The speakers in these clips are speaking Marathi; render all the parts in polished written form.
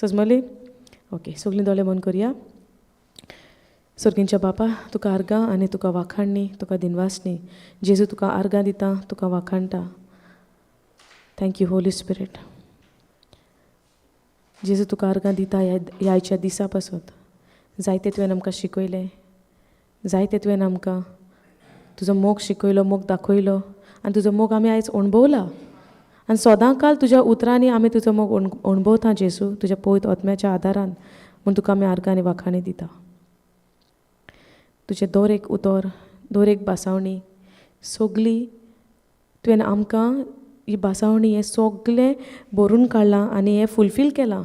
सजमली? ओके, सगळीं दोळे बंद करया. सर्गींच्या बापा, तुका आर्गां आनी तुका वाखाणणी, तुका दिनवासणी. जेजू तुका आर्गां दिता, तुका वाखाणटा. Thank you Holy Spirit. जेजू तुका आर्गां दिता ह्या आयच्या दिसा पासून. जायते तुवें आमकां शिकयलें, जायते तुवें आमकां तुजो मोग शिकयलो, मोग दाखयलो आनी तुजो मोग आमी आयज अणभवला. आनी सदांकाल तुज्या उतरांनी आमी तुजो मोग अणभवता जेजू, तुज्या पवित्र आत्म्याच्या आदारान. म्हूण तुका आमी आर्गां आनी वाखाणी दिता. तुजें दर एक उतर, दर एक बासावणी सगळी तुवें आमकां ही बासावणी हें सगळें भरून काडलां आनी हें फुलफील केलां.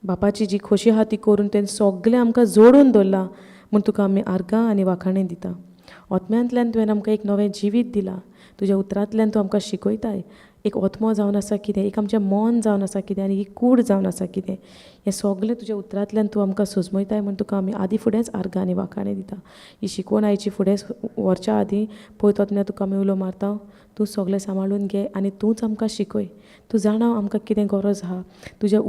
बापाची जी खोशी आहा ती करून तें सगळें आमकां जोडून दवरलां. म्हूण तुका आमी आर्गां आनी वाखाणी दिता. आत्म्यांतल्यान तुवें आमकां एक नवें जिवीत दिलां. तुज्या उतरांतल्यान तूं आमकां शिकयताय. एक आत्मो जावन आसा कितें, एक आमचें मन जावन आसा कितें आनी ही कूड जावन आसा कितें, हें सगळें तुज्या उतरांतल्यान तूं आमकां सुजमयताय. म्हूण तुका आमी आदी फुडेंच आर्गां आनी वाखाणी दिता. ही शिकवण आयची फुडें व्हरच्या आदीं पळयत आत्म्या तुका आमी उलो मारता. तूं सगळें सांबाळून घे आनी तूंच आमकां शिकय. तूं जाणा आमकां कितें गरज आहा. तुज्या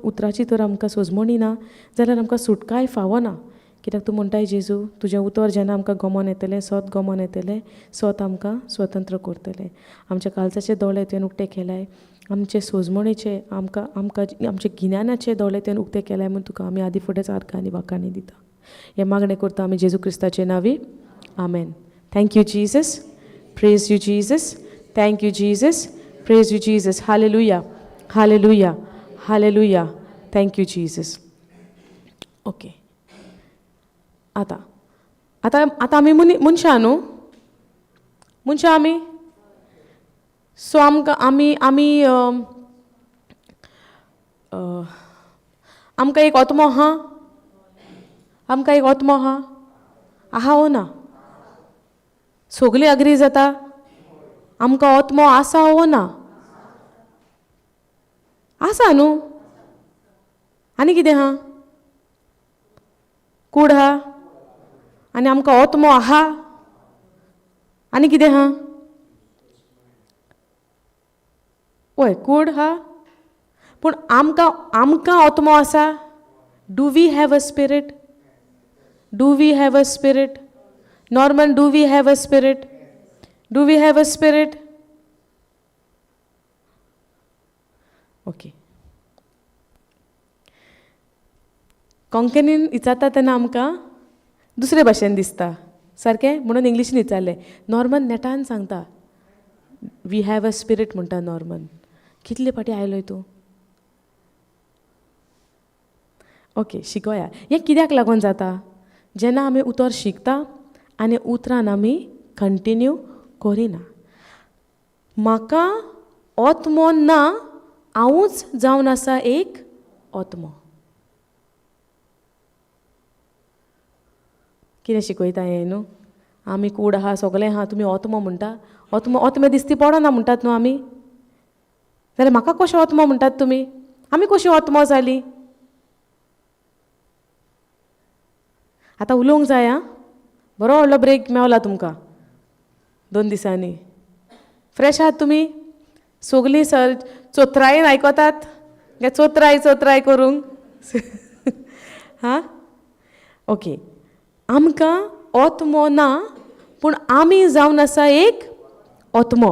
उतराची तर आमकां सोजमणी ना जाल्यार आमकां सुटकाय फावना. कित्याक तूं म्हणटाय जेजू, तुजें उतर जेन्ना आमकां गमन येतलें, सोत गमन येतलें, सोत आमकां स्वतंत्र करतलें. आमच्या काळजाचे दोळे तुवें उक्ते केल्याय, आमचे सोजमणीचे आमकां आमचे गिन्यानाचे दोळे तुवें उक्ते केल्याय. म्हूण तुका आमी आदी फुडेंच आर्गां आनी वाखाणी दिता. हें मागणें करता आमी जेजू क्रिस्ताचे नांवी. Amen. Thank you Jesus. Praise you Jesus. Thank you Jesus. Praise you Jesus. Hallelujah, hallelujah, hallelujah. Thank you Jesus. Okay. आतां आमी मनशां न्हू, मनशां आमी. सो आमकां आमकां एक आत्मो आहा. आमकां एक आत्मो आहा वो ना? सगळीं अग्री जाता? आमकां आत्मो आसा वो ना? आसा न्हू? आनी कितें आहा? कूड आहा आनी आमकां आत्मो आहा. आनी कितें आहा? पळय, कूड आहा पूण आमकां आत्मो आसा. Do we have a spirit? Do we have a spirit? Norman, do we have a spirit? Do we have a spirit? Okay. कोंकणीन विचारता तेन्ना आमकां दुसरे भाशेन दिसता, सारकें? म्हणून इंग्लिशीन विचारलें. नॉर्मन नेटान सांगता वी हॅव अ स्पिरीट म्हणटा नॉर्मन. कितले फाटी आयलोय तूं? ओके, शिकोया. हें कित्याक लागून जाता? जेन्ना आमी उतर शिकता आनी उतरान आमी कंटिन्यू करिना. म्हाका आत्मो ना, हांवूच जावन आसा एक आत्मो. कितें शिकयता हें न्हू? आमी कूड आहा, सगळें आहा, तुमी आत्मो म्हणटा. आत्मे दिसती पडना म्हणटात न्हू आमी? जाल्यार म्हाका कशें आत्मो म्हणटात तुमी? आमी कशीं आत्मो जालीं? आतां उलोवंक जाय आं? बरो व्हडलो ब्रेक मेवला तुमकां 2 दिसांनी. फ्रेश आहात तुमी? सगळीं चोत्रायेन आयकतात काय चोत्राय करूंक? हां? ओके. आमकां आत्मो ना पूण आमी जावन आसा एक आत्मो.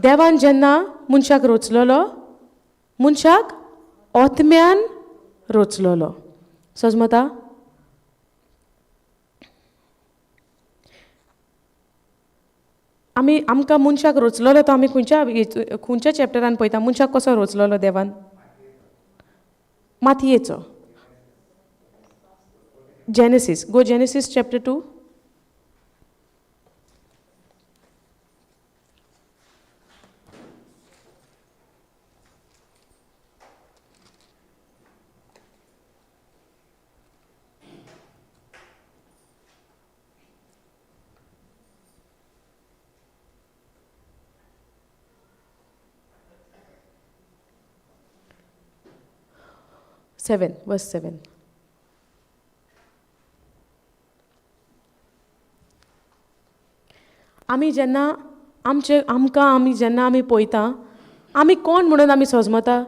देवान जेन्ना मनशाक रचलेलो, मनशाक आत्म्यान रचलेलो. समजता? आमकां मनशाक रचलेलो तो आमी खंयच्या चॅप्टरान पळयता? मनशाक कसो रचलेलो देवान? मातयेचो. जेनेसीस. गो जेनेसीस चॅप्टर 2. verse 7. आमी जेन्ना आमी जेन्ना आमी पळयता, आमी कोण म्हणून आमी समजता?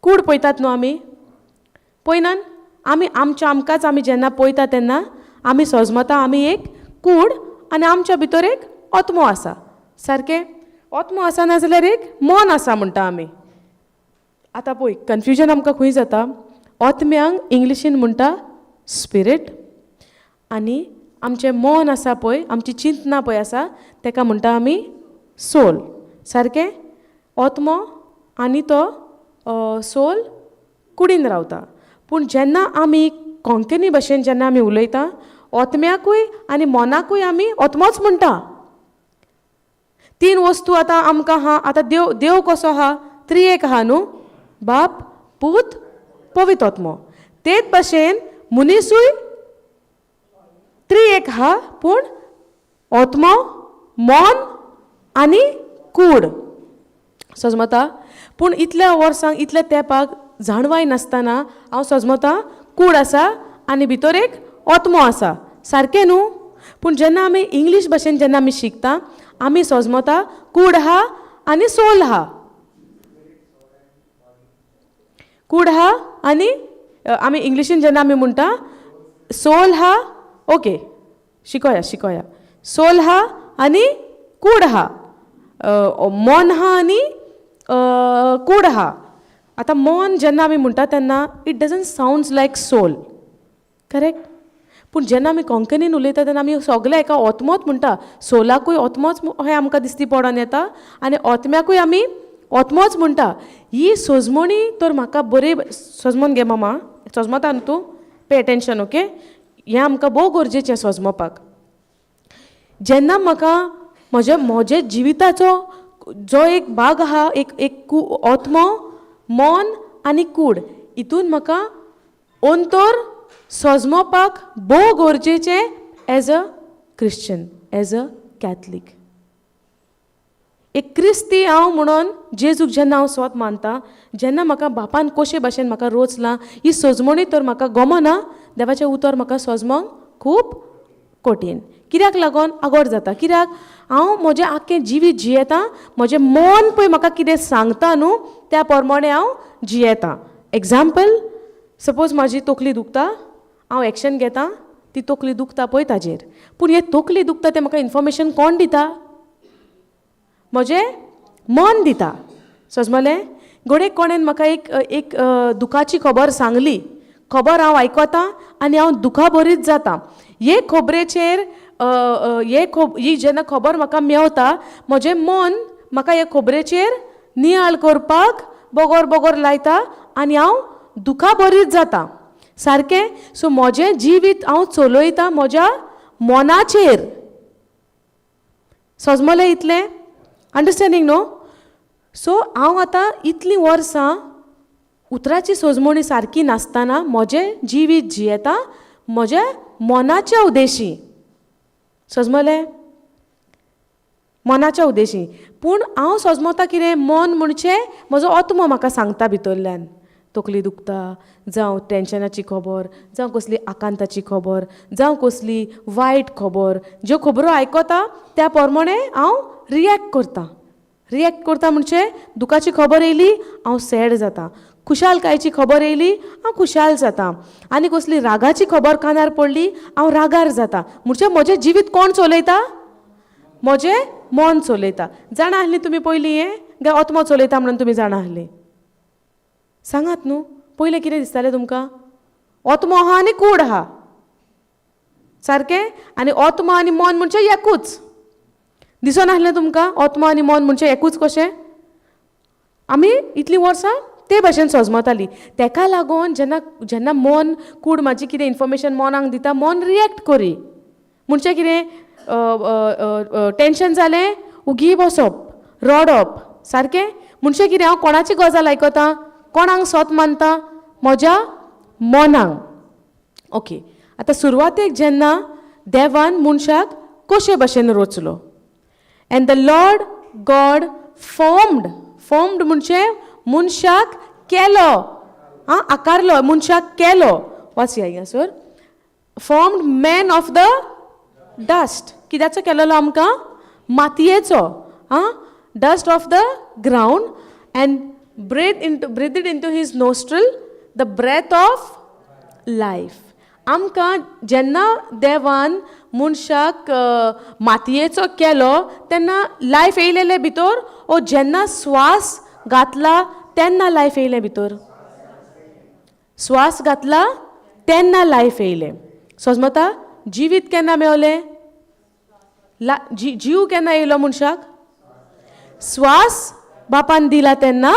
कूड पळयतात न्हू आमी पळयनात आमी आमकांच आमी जेन्ना पळयता तेन्ना आमी समजता आमी एक कूड आनी आमच्या भितर एक आत्मो आसा सारकें आत्मो आसा नाजाल्यार एक मन आसा म्हणटा आमी आतां पळय कन्फ्युजन आमकां खंय जाता आत्म्यांक इंग्लिशीन म्हणटा स्पिरीट आनी आमचें मन आसा पळय आमची चिंतना पळय आसा ताका म्हणटा आमी सोल सारकें आत्मो आनी तो सोल कुडीन रावता पूण जेन्ना आमी कोंकणी भाशेन जेन्ना आमी उलयता आत्म्याकूय आनी मनाकूय आमी आत्मोच म्हणटा तीन वस्तू आतां आमकां आहा आतां देव कसो आहा त्रिएक आहा न्हू बाप पूत पवित्र आत्मो तेच भाशेन मनीसूय त्रिएक आहा पूण आत्मो मन आनी कूड समजता पूण इतल्या वर्सांक इतल्या तेंपाक जाणवाय नासतना हांव समजता कूड आसा आनी भितर एक आत्मो आसा सारकें न्हू पूण जेन्ना आमी इंग्लीश भाशेन जेन्ना आमी शिकता आमी समजता कूड आहा आनी सोल आहा कूड आहा आनी आमी इंग्लिशीन जेन्ना आमी म्हणटा सोल आहा ओके शिकोया सोल आहा आनी कूड आहा मन आहा आनी कूड आहा आतां मन जेन्ना आमी म्हणटा तेन्ना it doesn't sounds like soul correct पूण जेन्ना आमी कोंकणीन उलयता तेन्ना आमी सगळे एका आत्मोच म्हणटा सोलाकूय आत्मोच हें आमकां दिसती पडोन येता आनी आत्म्याकूय आमी आत्मोच म्हणटा ही सोजमणी तर म्हाका बरी सोजमोन घे मामा सोजमता न्हू तूं पे एटेंशन ओके हें आमकां भोव गरजेचें सोजमोवपाक जेन्ना म्हाका म्हजे जिविताचो जो एक भाग आहा एक आत्मो मन आनी कूड हितून म्हाका अंतर सोजमोवपाक भोव गरजेचें as a Christian as a Catholic एक क्रिस्ती हांव म्हणून जेजूक जेन्ना हांव स्वत मानता जेन्ना म्हाका बापान कशे भाशेन म्हाका रोचलां ही सोजमणी तर म्हाका गमना देवाचें उतर म्हाका सोजमोंक खूब कठीण कित्याक लागोन आगोड जाता कित्याक हांव म्हजें आख्खें जिवीत जियेतां म्हजें मन पळय म्हाका कितें सांगता न्हू त्या प्रमाणे हांव जियेतां एग्जाम्पल सपोज म्हाजी तकली दुखता हांव एक्शन घेतां ती तकली दुखता पळय ताजेर पूण हे तकली दुखता तें म्हाका इन्फॉर्मेशन कोण दिता म्हजें मन दिता समजलें घडये कोणेन म्हाका एक दुखाची खबर सांगली खबर हांव आयकतां आनी हांव दुखा बरीच जाता हे खबरेचेर ही जेन्ना खबर म्हाका मेवता म्हजें मन म्हाका हे खबरेचेर नियाळ करपाक बोगोर लायता आनी हांव दुखा बरीच जाता सारकें सो म्हजें जिवीत हांव चलयता म्हज्या मनाचेर समजलें इतलें अंडरस्टँडींग न्हू सो हांव आतां इतलीं वर्सां उतराची सोजमणी सारकी नासतना म्हजें जिवीत जियेता म्हज्या मनाच्या उद्देशी समजलें मनाच्या उद्देशी पूण हांव समजता कितें मन म्हणचें म्हजो आत्मो म्हाका सांगता भितरल्यान तकली दुखता जावं टेंशनाची खबर जावं कसली आकांताची खबर जावं कसली वायट खबर ज्यो खबरो आयकता त्या प्रमाणे हांव रियॅक्ट करता म्हणजे दुखाची खबर येयली हांव सॅड जाता खुशालकायेची खबर येयली हांव खुशाल जाता आनी कसली रागाची खबर कानार पडली हांव रागार जाता म्हणजे म्हजें जिवीत कोण चलयता म्हजें मन चलयता जाणा आसली तुमी पयलीं हें काय आत्मो चलयता म्हणून तुमी जाणा आसली सांगात न्हू पयलें कितें दिसतालें तुमकां आत्मो आहा आनी कूड आहा सारकें आनी आत्मा आनी मन म्हणजे एकूच दिसोन आसलें तुमकां आत्मा आनी मन म्हणजे एकूच कशें आमी इतलीं वर्सां ते भाशेन समजतालीं तेका लागून जेन्ना मन कूड म्हाजी कितें इन्फॉर्मेशन मनाक दिता मन रियॅक्ट करी म्हणजे कितें टेंशन जालें उगी बसप रडप सारकें म्हणजे कितें हांव कोणाची गजाल आयकतां कोणाक स्वत मानता म्हज्या मनाक ओके आतां सुरवातेक जेन्ना देवान मनशाक कशे भाशेन रचलो and the Lord God formed म्हणजे मनशाक केलो आकारलो मनशाक केलो वाचया हिंगासर formed man of the dust कित्याचो केलेलो आमकां मातयेचो dust of the ground and breathed into his nostril the breath of life. आमकां जेन्ना देवान मनशाक मातयेचो केलो तेन्ना लायफ येयलेले भितर ओ जेन्ना स्वास घातला तेन्ना लायफ येयले भितर स्वास घातला तेन्ना लायफ येयले समजता जिवीत केन्ना मेवलें जीव केन्ना येयलो मनशाक स्वास बापान दिला तेन्ना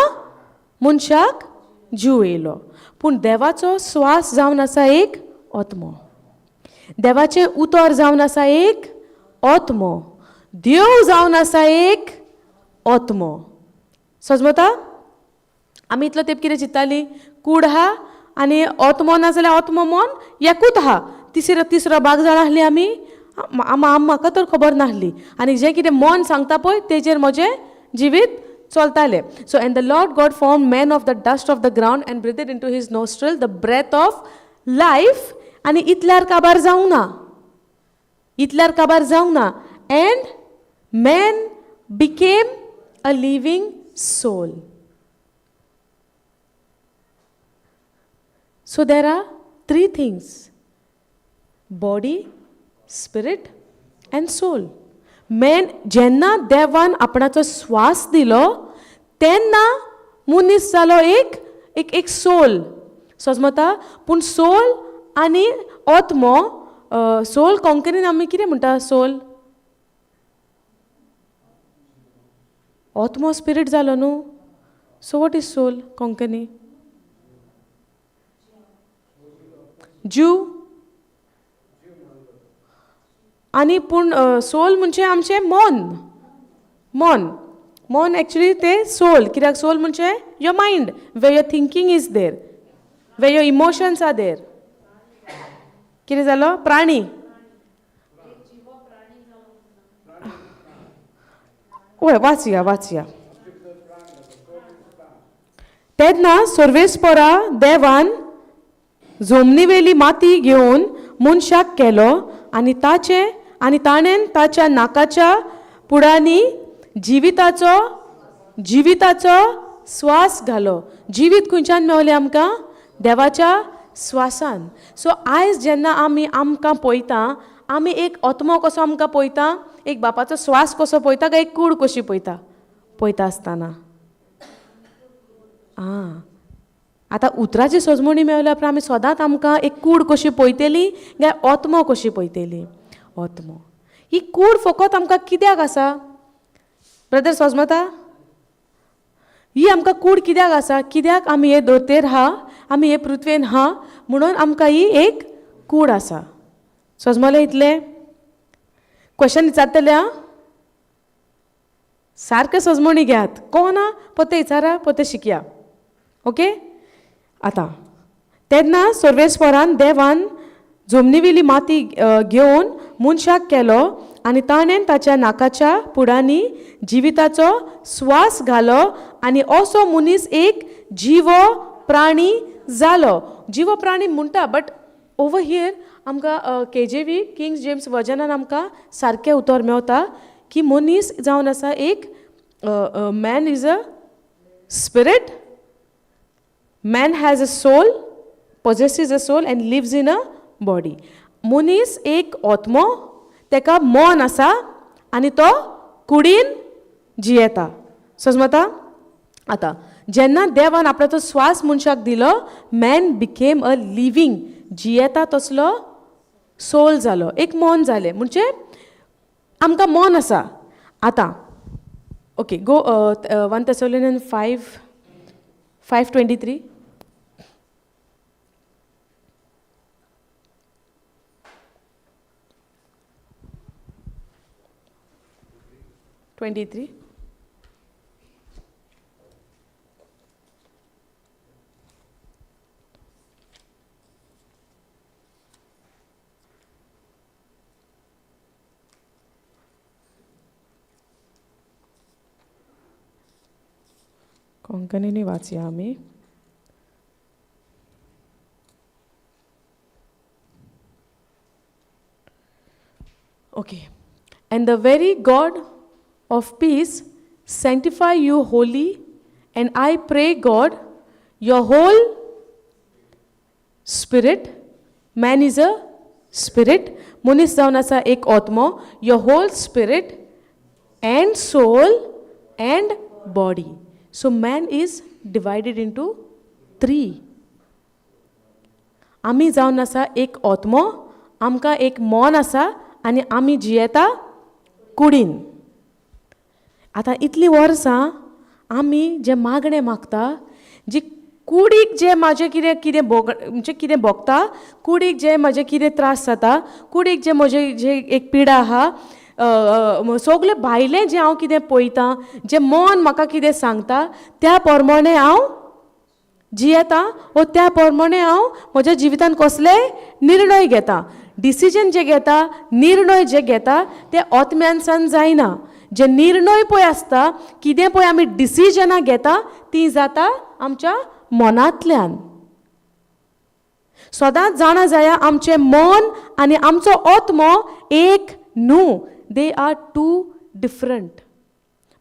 मनशाक जीव येयलो पूण देवाचो स्वास जावन आसा एक आत्मो देवाचें उतर जावन आसा एक आत्मो देव जावन आसा एक आत्मो समजता आमी इतलो तेंप कितें चिंत्तालीं कूड आहा आनी आत्मो ना जाल्यार आत्मो मन एकूच आहा तिसरो भाग जाण आसली आमी म्हाका तर खबर नासली आनी जें कितें मन सांगता पळय तेजेर म्हजें जिवीत चलतालें so and the Lord God form man of the dust of the ground and breathed into his nostril the breath of life आनी इतल्यार काबार जावं ना and man became a living soul so there are 3 things body spirit and soul man जेन्ना देवान आपणाचो स्वास दिलो तेन्ना मनीस जालो एक सोल समजता पूण सोल आनी आत्मो सोल कोंकणीन आमी कितें म्हणटा सोल आत्मो स्पिरीट जालो न्हू so what is soul Konkani जीव आनी पूण सोल म्हणजे आमचें मन एक्चुली ते सोल कित्याक सोल म्हणजे your mind way your thinking is there way your emotions are there कितें जालो प्राणी वय वाचया तेन्ना सर्वेस्परा देवान जमनीवेली माती घेवन मनशाक केलो आनी ताणें ताच्या नाकाच्या पुडांनी जिविताचो स्वास घालो जिवीत खंयच्यान मेवलें आमकां देवाच्या स्वासान सो आयज जेन्ना आमकां पळयता आमी एक आत्मो कसो आमकां पळयता एक बापाचो स्वास कसो पळयता काय एक कूड कशी पळयता आसतना आतां उतराची सजमणी मेवल्या उपरांत आमी सदांच आमकां एक कूड कशी पळयतली काय आत्मो कशी पळयतली आत्मो ही कूड फकत आमकां कित्याक आसा ब्रदर समजता ही आमकां कूड कित्याक आसा कित्याक आमी हे धरतेर आहा आमी हे पृथ्वेन आहा म्हणून आमकां ही एक कूड आसा समजलें इतलें क्वेश्चन विचारतले आं सारके सजमणी घेयात कोणा पोते विचारा पोते शिकया ओके आतां तेन्ना सर्वेस्परान देवान जमनीवेली माती घेवन मनशाक केलो आनी ताणें ताच्या नाकाच्या पुडांनी जिविताचो स्वास घालो आनी असो मनीस एक जिवो प्राणी जालो जिवो प्राणी म्हणटा बट ओवर हियर आमकां KJV किंग्स जेम्स वर्जनान आमकां सारकें उतर मेवता की मनीस जावन आसा एक man is a spirit man has a soul possesses a soul and lives in a body मनीस एक आत्मो तेका मन आसा आनी तो कुडीन जियेता समजता आतां जेन्ना देवान आपणाचो स्वास मनशाक दिलो मॅन बिकेम अ लिवींग जियेता तसलो सोल जालो एक मन जालें म्हणजे आमकां मन आसा आतां ओके गो 1 Thessalonians 5:23 23 कोंकणीनी वाचया आमी okay and the very God of peace sanctify you wholly, And I pray, God, your whole spirit, man is a spirit, मनीस जावन आसा एक आत्मो, your whole spirit and soul and body. So man is divided into 3. आमी जावन आसा एक आत्मो, आमकां एक मन आसा आनी आमी जियेता कुडीन. आतां इतलीं वर्सां आमी जे मागणें मागता, जी कुडीक जे म्हाजें कितें कितें म्हणजे कितें भोगता, कुडीक जे म्हाजे कितें त्रास जाता, कुडीक जे म्हजे जे एक पिडा आहा, सगलें भायलें जें हांव कितें पळयतां, जें मन म्हाका कितें सांगता, त्या प्रमाणें हांव जियेतां, वा त्या प्रमाणें हांव म्हज्या जिवितांत कसलेय निर्णय घेता. डिसिजन जे घेता, निर्णय जे घेता, ते आत्म्यानसान जायना. जे निर्णय पळय आसता, कितें पळय आमी डिसिजनां घेता, ती जाता आमच्या मनांतल्यान. सदांच जाणा जाया, आमचें मन आनी आमचो आत्मो एक न्हू. They are two different,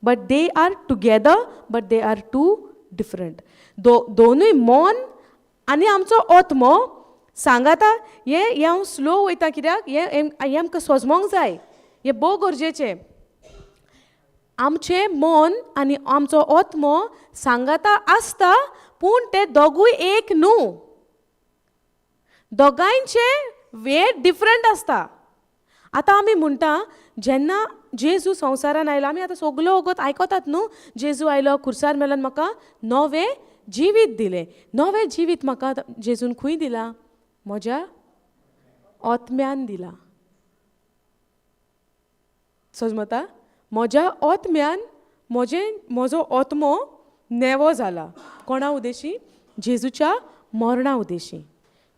but they are together, but they are two different. दोनूय मन आनी आमचो आत्मो सांगाता. हें हांव स्लो वयता, कित्याक हें आमकां समजूंक जाय, हें भोव गरजेचें. आमचें मन आनी आमचो आत्मो सांगाता आसता, पूण ते दोगूय एक न्हू. दोगांयचे वे डिफरंट आसता. आतां आमी म्हणटा, जेन्ना जेजू संवसारान आयलो, आमी आतां सगलो वगत आयकतात न्हू, जेजू आयलो, खुर्सार मेलोन म्हाका नवें जिवीत दिलें. नवें जिवीत म्हाका जेजून खंय दिलां? म्हज्या आत्म्यान दिलां. समजता? म्हज्या आत्म्यान म्हजो आत्मो नेवो जाला. कोणा उद्देशी? जेजूच्या मरणा उद्देशी.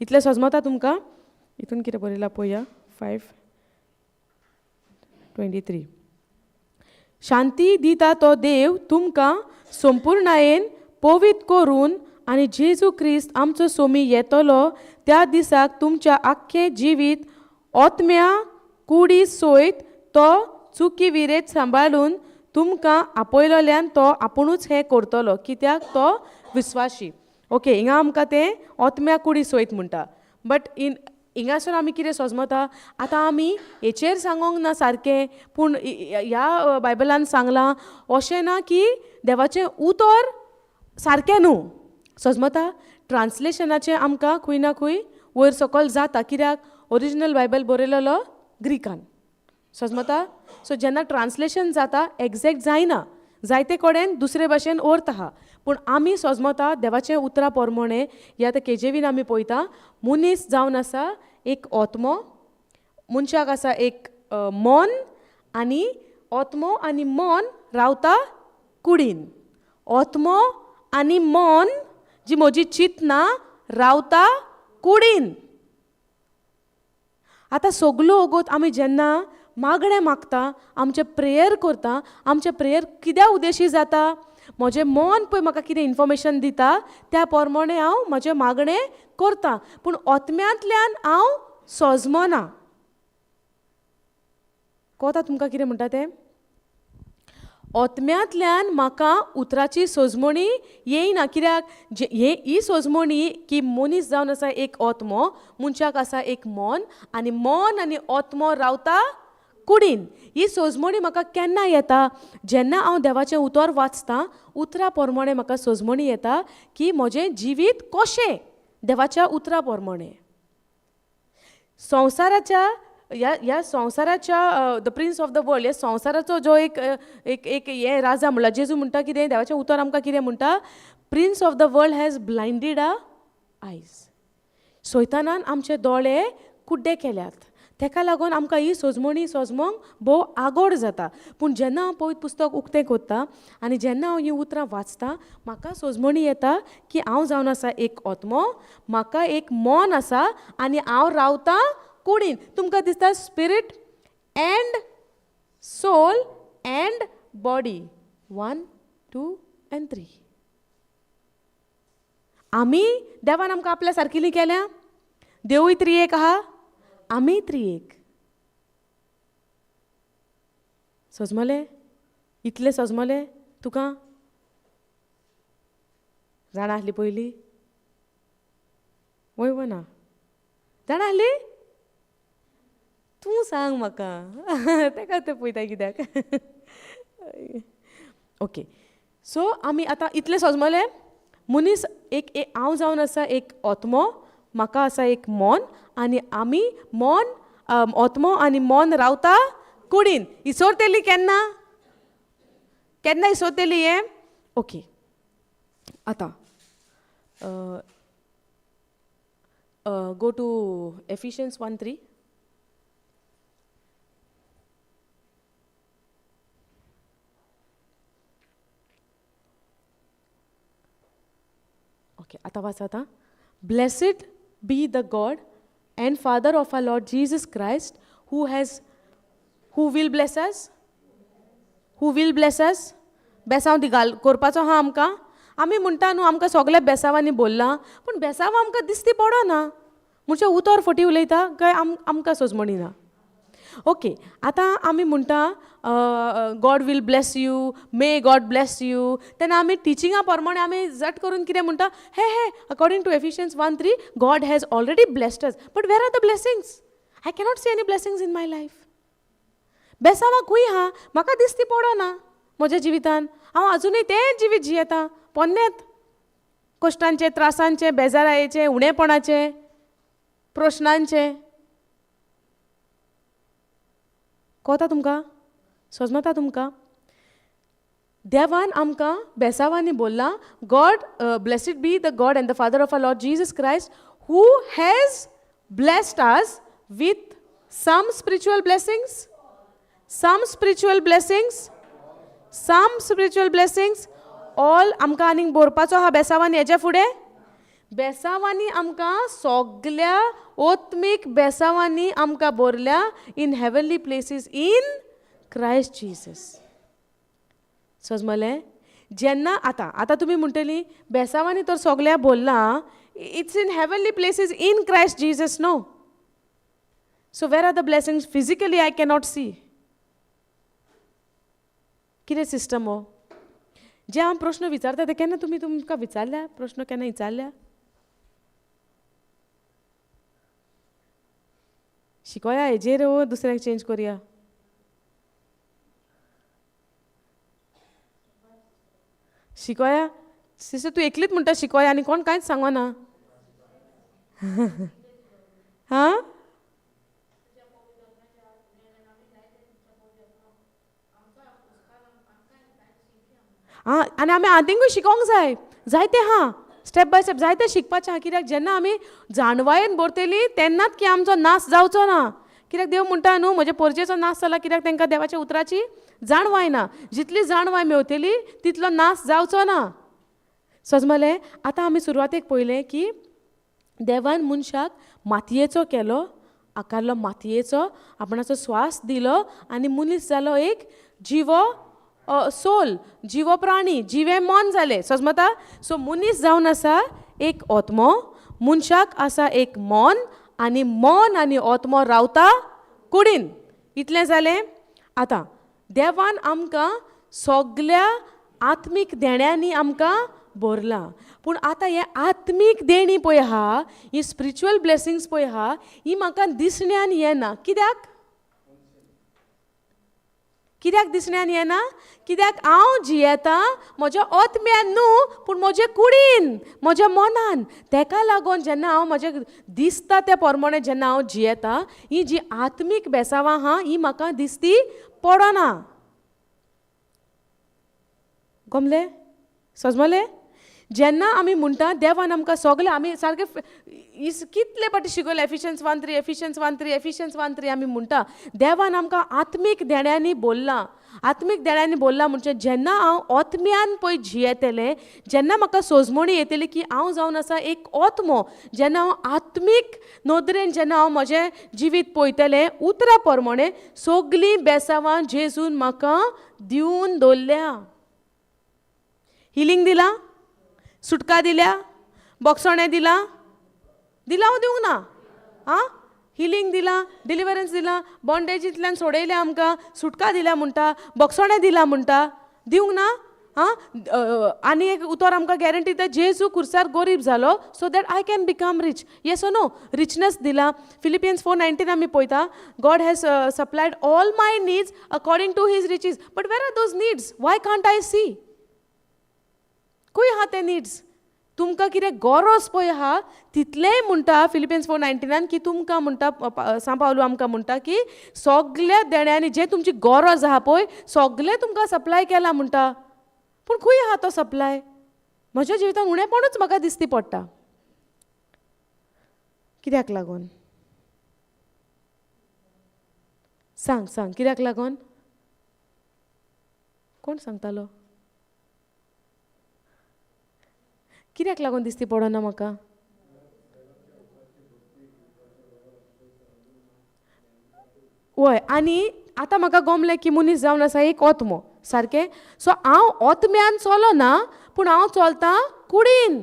इतलें समजता तुमकां? हितून कितें बरयलां पळोवया. 5:23. शांती दिता तो देव तुमकां संपूर्णयेन पवित्र करून, आनी जेजू क्रिस्त आमचो सोमी येतलो त्या दिसाक तुमच्या आख्खें जिवीत आत्म्या कुडी सयत तो चुकी विरेत सांबाळून तुमकां आपयलोल्यान तो आपुणूच हें करतलो, कित्याक तो विस्वाशी. ओके, हिंगा आमकां तें आत्म्या कुडी सयत म्हणटा. बट हिंगासून आमी कितें समजता? आतां आमी हेचेर सांगोंक ना सारकें, पूण ह्या बायबलान सांगलां अशें ना की देवाचें उतर सारकें न्हू. समजता? ट्रान्सलेशनाचें आमकां खंय ना खंय वयर सकयल जाता, कित्याक ओरिजिनल बायबल बरयलेलो ग्रीकान. समजता? सो जेन्ना ट्रान्सलेशन जाता, एग्जॅक्ट जायना. जायते कडेन दुसरे भाशेन अर्थ आहा, पूण आमी समजता देवाचें उतरा प्रमाणें, ह्या आतां केजेवीन आमी पळयता, मनीस जावन आसा एक आत्मो, मनशाक आसा एक मन, आनी आत्मो आनी मन रावता कुडीन. आत्मो आनी मन, जी म्हजी चिंतना, रावता कुडीन. आतां सगलो वगत आमी जेन्ना मागणें मागता, आमचें प्रेयर करता, आमचें प्रेयर कित्या उद्देशी जाता? म्हजें मन पळय म्हाका कितें इन्फॉर्मेशन दिता, त्या प्रमाणें हांव म्हजें मागणें करतां, पूण आत्म्यांतल्यान हांव सजमना. कळटा तुमकां कितें म्हणटा तें? आत्म्यांतल्यान म्हाका उतराची सजमणी येयना. कित्याक ही सजमणी की मनीस जावन आसा एक आत्मो, मनशाक आसा एक मन, आनी मन आनी आत्मो रावता कुडीन. ही सजमणी म्हाका केन्ना येता? जेन्ना हांव देवाचें उतर वाचतां, उतरा प्रमाणें म्हाका सजमणी येता की म्हजें जिवीत कशें देवाच्या उतरा प्रमाणें. संवसाराच्या ह्या संवसाराच्या the prince of the world, ह्या संवसाराचो जो एक हे राजा म्हणला, जेजू म्हणटा कितें? देवाचें उतर आमकां कितें म्हणटा? Prince of the world has blinded our eyes. सैतानान आमचे दोळे कुड्डे केल्यात. तेका लागून आमकां ही सजमणी सजमोंक भोव आगोड जाता. पूण जेन्ना हांव पवित्र पुस्तक उक्तें करतां, आनी जेन्ना हांव हीं उतरां वाचतां, म्हाका सजमणी येता की हांव जावन आसा एक आत्मो, म्हाका एक मन आसा, आनी हांव रावतां कुडीन. तुमकां दिसता spirit and soul and body. 1, 2 and 3. आमी देवान आमकां आपल्या सारकिलीं केल्या. देवूय त्रिएक आहा, आमी त्रिएक. सजमलें? इतलें सजमलें तुका? जाणा आसली पयली वय ना जाणा आसली तूं सांग म्हाका तेका तें पळयता कित्याक ओके सो आमी आतां इतलें सजमलें मनीस एक हांव जावन आसा एक आत्मो म्हाका आसा एक मन आनी आमी मन आत्मो आनी मन रावता कुडीन इसोरतेली केन्ना केन्ना इसोरतेली हें ओके आतां गो टू एफिशियन्स 1:3 ओके आतां वाचा आतां blessed be the God and father of our Lord Jesus Christ who will bless us बेसांव दिगाल करपाचो आहा आमकां आमी म्हणटा न्हू आमकां सगल्या बेसांवांनी बोल्लां पूण बेसांव आमकां दिसती पडना म्हणजे उतर फटी उलयता काय आमकां सोजमणी ना ओके आतां आमी म्हणटा God will bless you may God bless you तेन्ना आमी टिचिंगा प्रमाणे आमी झट करून कितें म्हणटा हे according to Ephesians 1:3 God has already blessed us but where are the blessings I cannot see any blessings in my life बेसांवां खूंय आहा म्हाका दिसती पडना म्हज्या जिवितान हांव आजुनूय तेंच जिवीत जियेता पोन्नेत कश्टांचे त्रासांचे बेजारायेचे उणेपणाचे प्रश्नांचे कोता तुमकां समजता तुमकां देवान आमकां बेसांवांनी बोल्लां God blessed be the God and the father of our Lord Jesus Christ who has blessed us with some spiritual blessings all आमकां आनीक बरोवपाचो आहा बेसांवांनी हेच्या फुडें बेसांवांनी आमकां सगल्या ओत्मीक बेसांवांनी आमकां बरल्या in heavenly places in Christ Jesus समजलें जेन्ना आतां तुमी म्हणटली बेसांवांनी तर सगल्या बोल्लां it's in heavenly places in Christ Jesus no so where are the blessings physically I cannot see कितें सिस्टम हो जे हांव प्रश्न विचारता ते केन्ना तुमी तुमकां विचारल्या प्रश्न केन्ना विचारल्या शिकोया हेजेर दुसऱ्याक चेंज करुया शिकोया सिस्टर तूं एकलीच म्हणटा शिकोया आनी कोण कांयच सांगना हां आनी आमी आदींकूय शिकोंक जाय जायते हा स्टेप बाय स्टेप जायते शिकपाचें आहा कित्याक जेन्ना आमी जाणवायेन भरतली तेन्नाच की आमचो नाश जावचो ना कित्याक देव म्हणटा न्हू म्हज्या पोरचेचो नाश जाला कित्याक तांकां देवाच्या उतराची जाणवाय ना जितली जाणवाय मेवतली तितलो नाश जावचो ना समजलें आतां आमी सुरवातेक पळयलें की देवान मनशाक मातयेचो केलो आकारलो मातयेचो आपणाचो स्वास दिलो आनी मनीस जालो एक जिवो सोल जिवो प्राणी जिवे मन जाले समजता सो मनीस जावन आसा एक आत्मो मनशाक आसा एक मन आनी आत्मो रावता कुडीन इतलें जालें आतां देवान आमकां सगल्या आत्मीक देण्यांनी आमकां भरलां पूण आतां हे आत्मीक देणी पळय आहा ही स्पिरिच्युअल ब्लेसिंग्स पळय आहा ही म्हाका दिसण्यान येना कित्याक दिसण्यान येना कित्याक हांव जियेतां म्हज्या आत्म्यान न्हू पूण म्हजे कुडीन म्हज्या मनान तेका लागून जेन्ना हांव म्हजें दिसता त्या प्रमाणे जेन्ना हांव जियेतां ही जी आत्मीक बेसांवां आहा ही म्हाका दिसती पडना गमलें समजलें जेन्ना आमी म्हणटा देवान आमकां सगलें आमी सारकें कितले फावटी शिकयलें एफिशियन्स 1:3 आमी म्हणटा देवान आमकां आत्मीक देण्यांनी बोल्लां म्हणजे जेन्ना हांव आत्म्यान पळय जियेतलें जेन्ना म्हाका सोजमणी येतली की हांव जावन आसा एक आत्मो जेन्ना हांव आत्मीक नदरेन जेन्ना हांव म्हजें जिवीत पळयतलें उतरा प्रमाणे सगलीं बेसांवां जेजून म्हाका दिवन दवरल्या हिलींग दिलां सुटका दिल्या बोगसोणें दिलां हांव दिवंक ना आं हिलींग दिलां डिलिव्हरन्स दिलां बॉन्डेजींतल्यान सोडयलें आमकां सुटका दिल्या म्हणटा बोगसोणें दिलां म्हणटा दिवंक ना आनी एक उतर आमकां गॅरंटी दिता जेजू खुर्सार गरीब जालो so that I can become rich yes or no richness दिला फिलिपियन्स 4:19 आमी पळयता God has supplied all my needs according to his riches but where are those needs why can't I see खंय आहा ते नीड्स तुमकां कितें गरज पळय आहा तितलेंय म्हणटा फिलिपियन्स 4:19 की तुमकां म्हणटा सान पावलो आमकां म्हणटा की सगल्या देण्यांनी जे तुमची गरज आहा पळय सगळें तुमकां सप्लाय केलां म्हणटा पूण खंय आहा तो सप्लाय म्हज्या जिवितांत उणेपणूच म्हाका दिसती पडटा कित्याक लागून सांग सांग कित्याक लागून कोण सांगतालो कित्याक लागून दिसती पडना म्हाका वय आनी आतां म्हाका गमलें की मनीस जावन आसा एक ओतमो सारकें सो हांव ओतम्यान चलोना पूण हांव चलतां कुडीन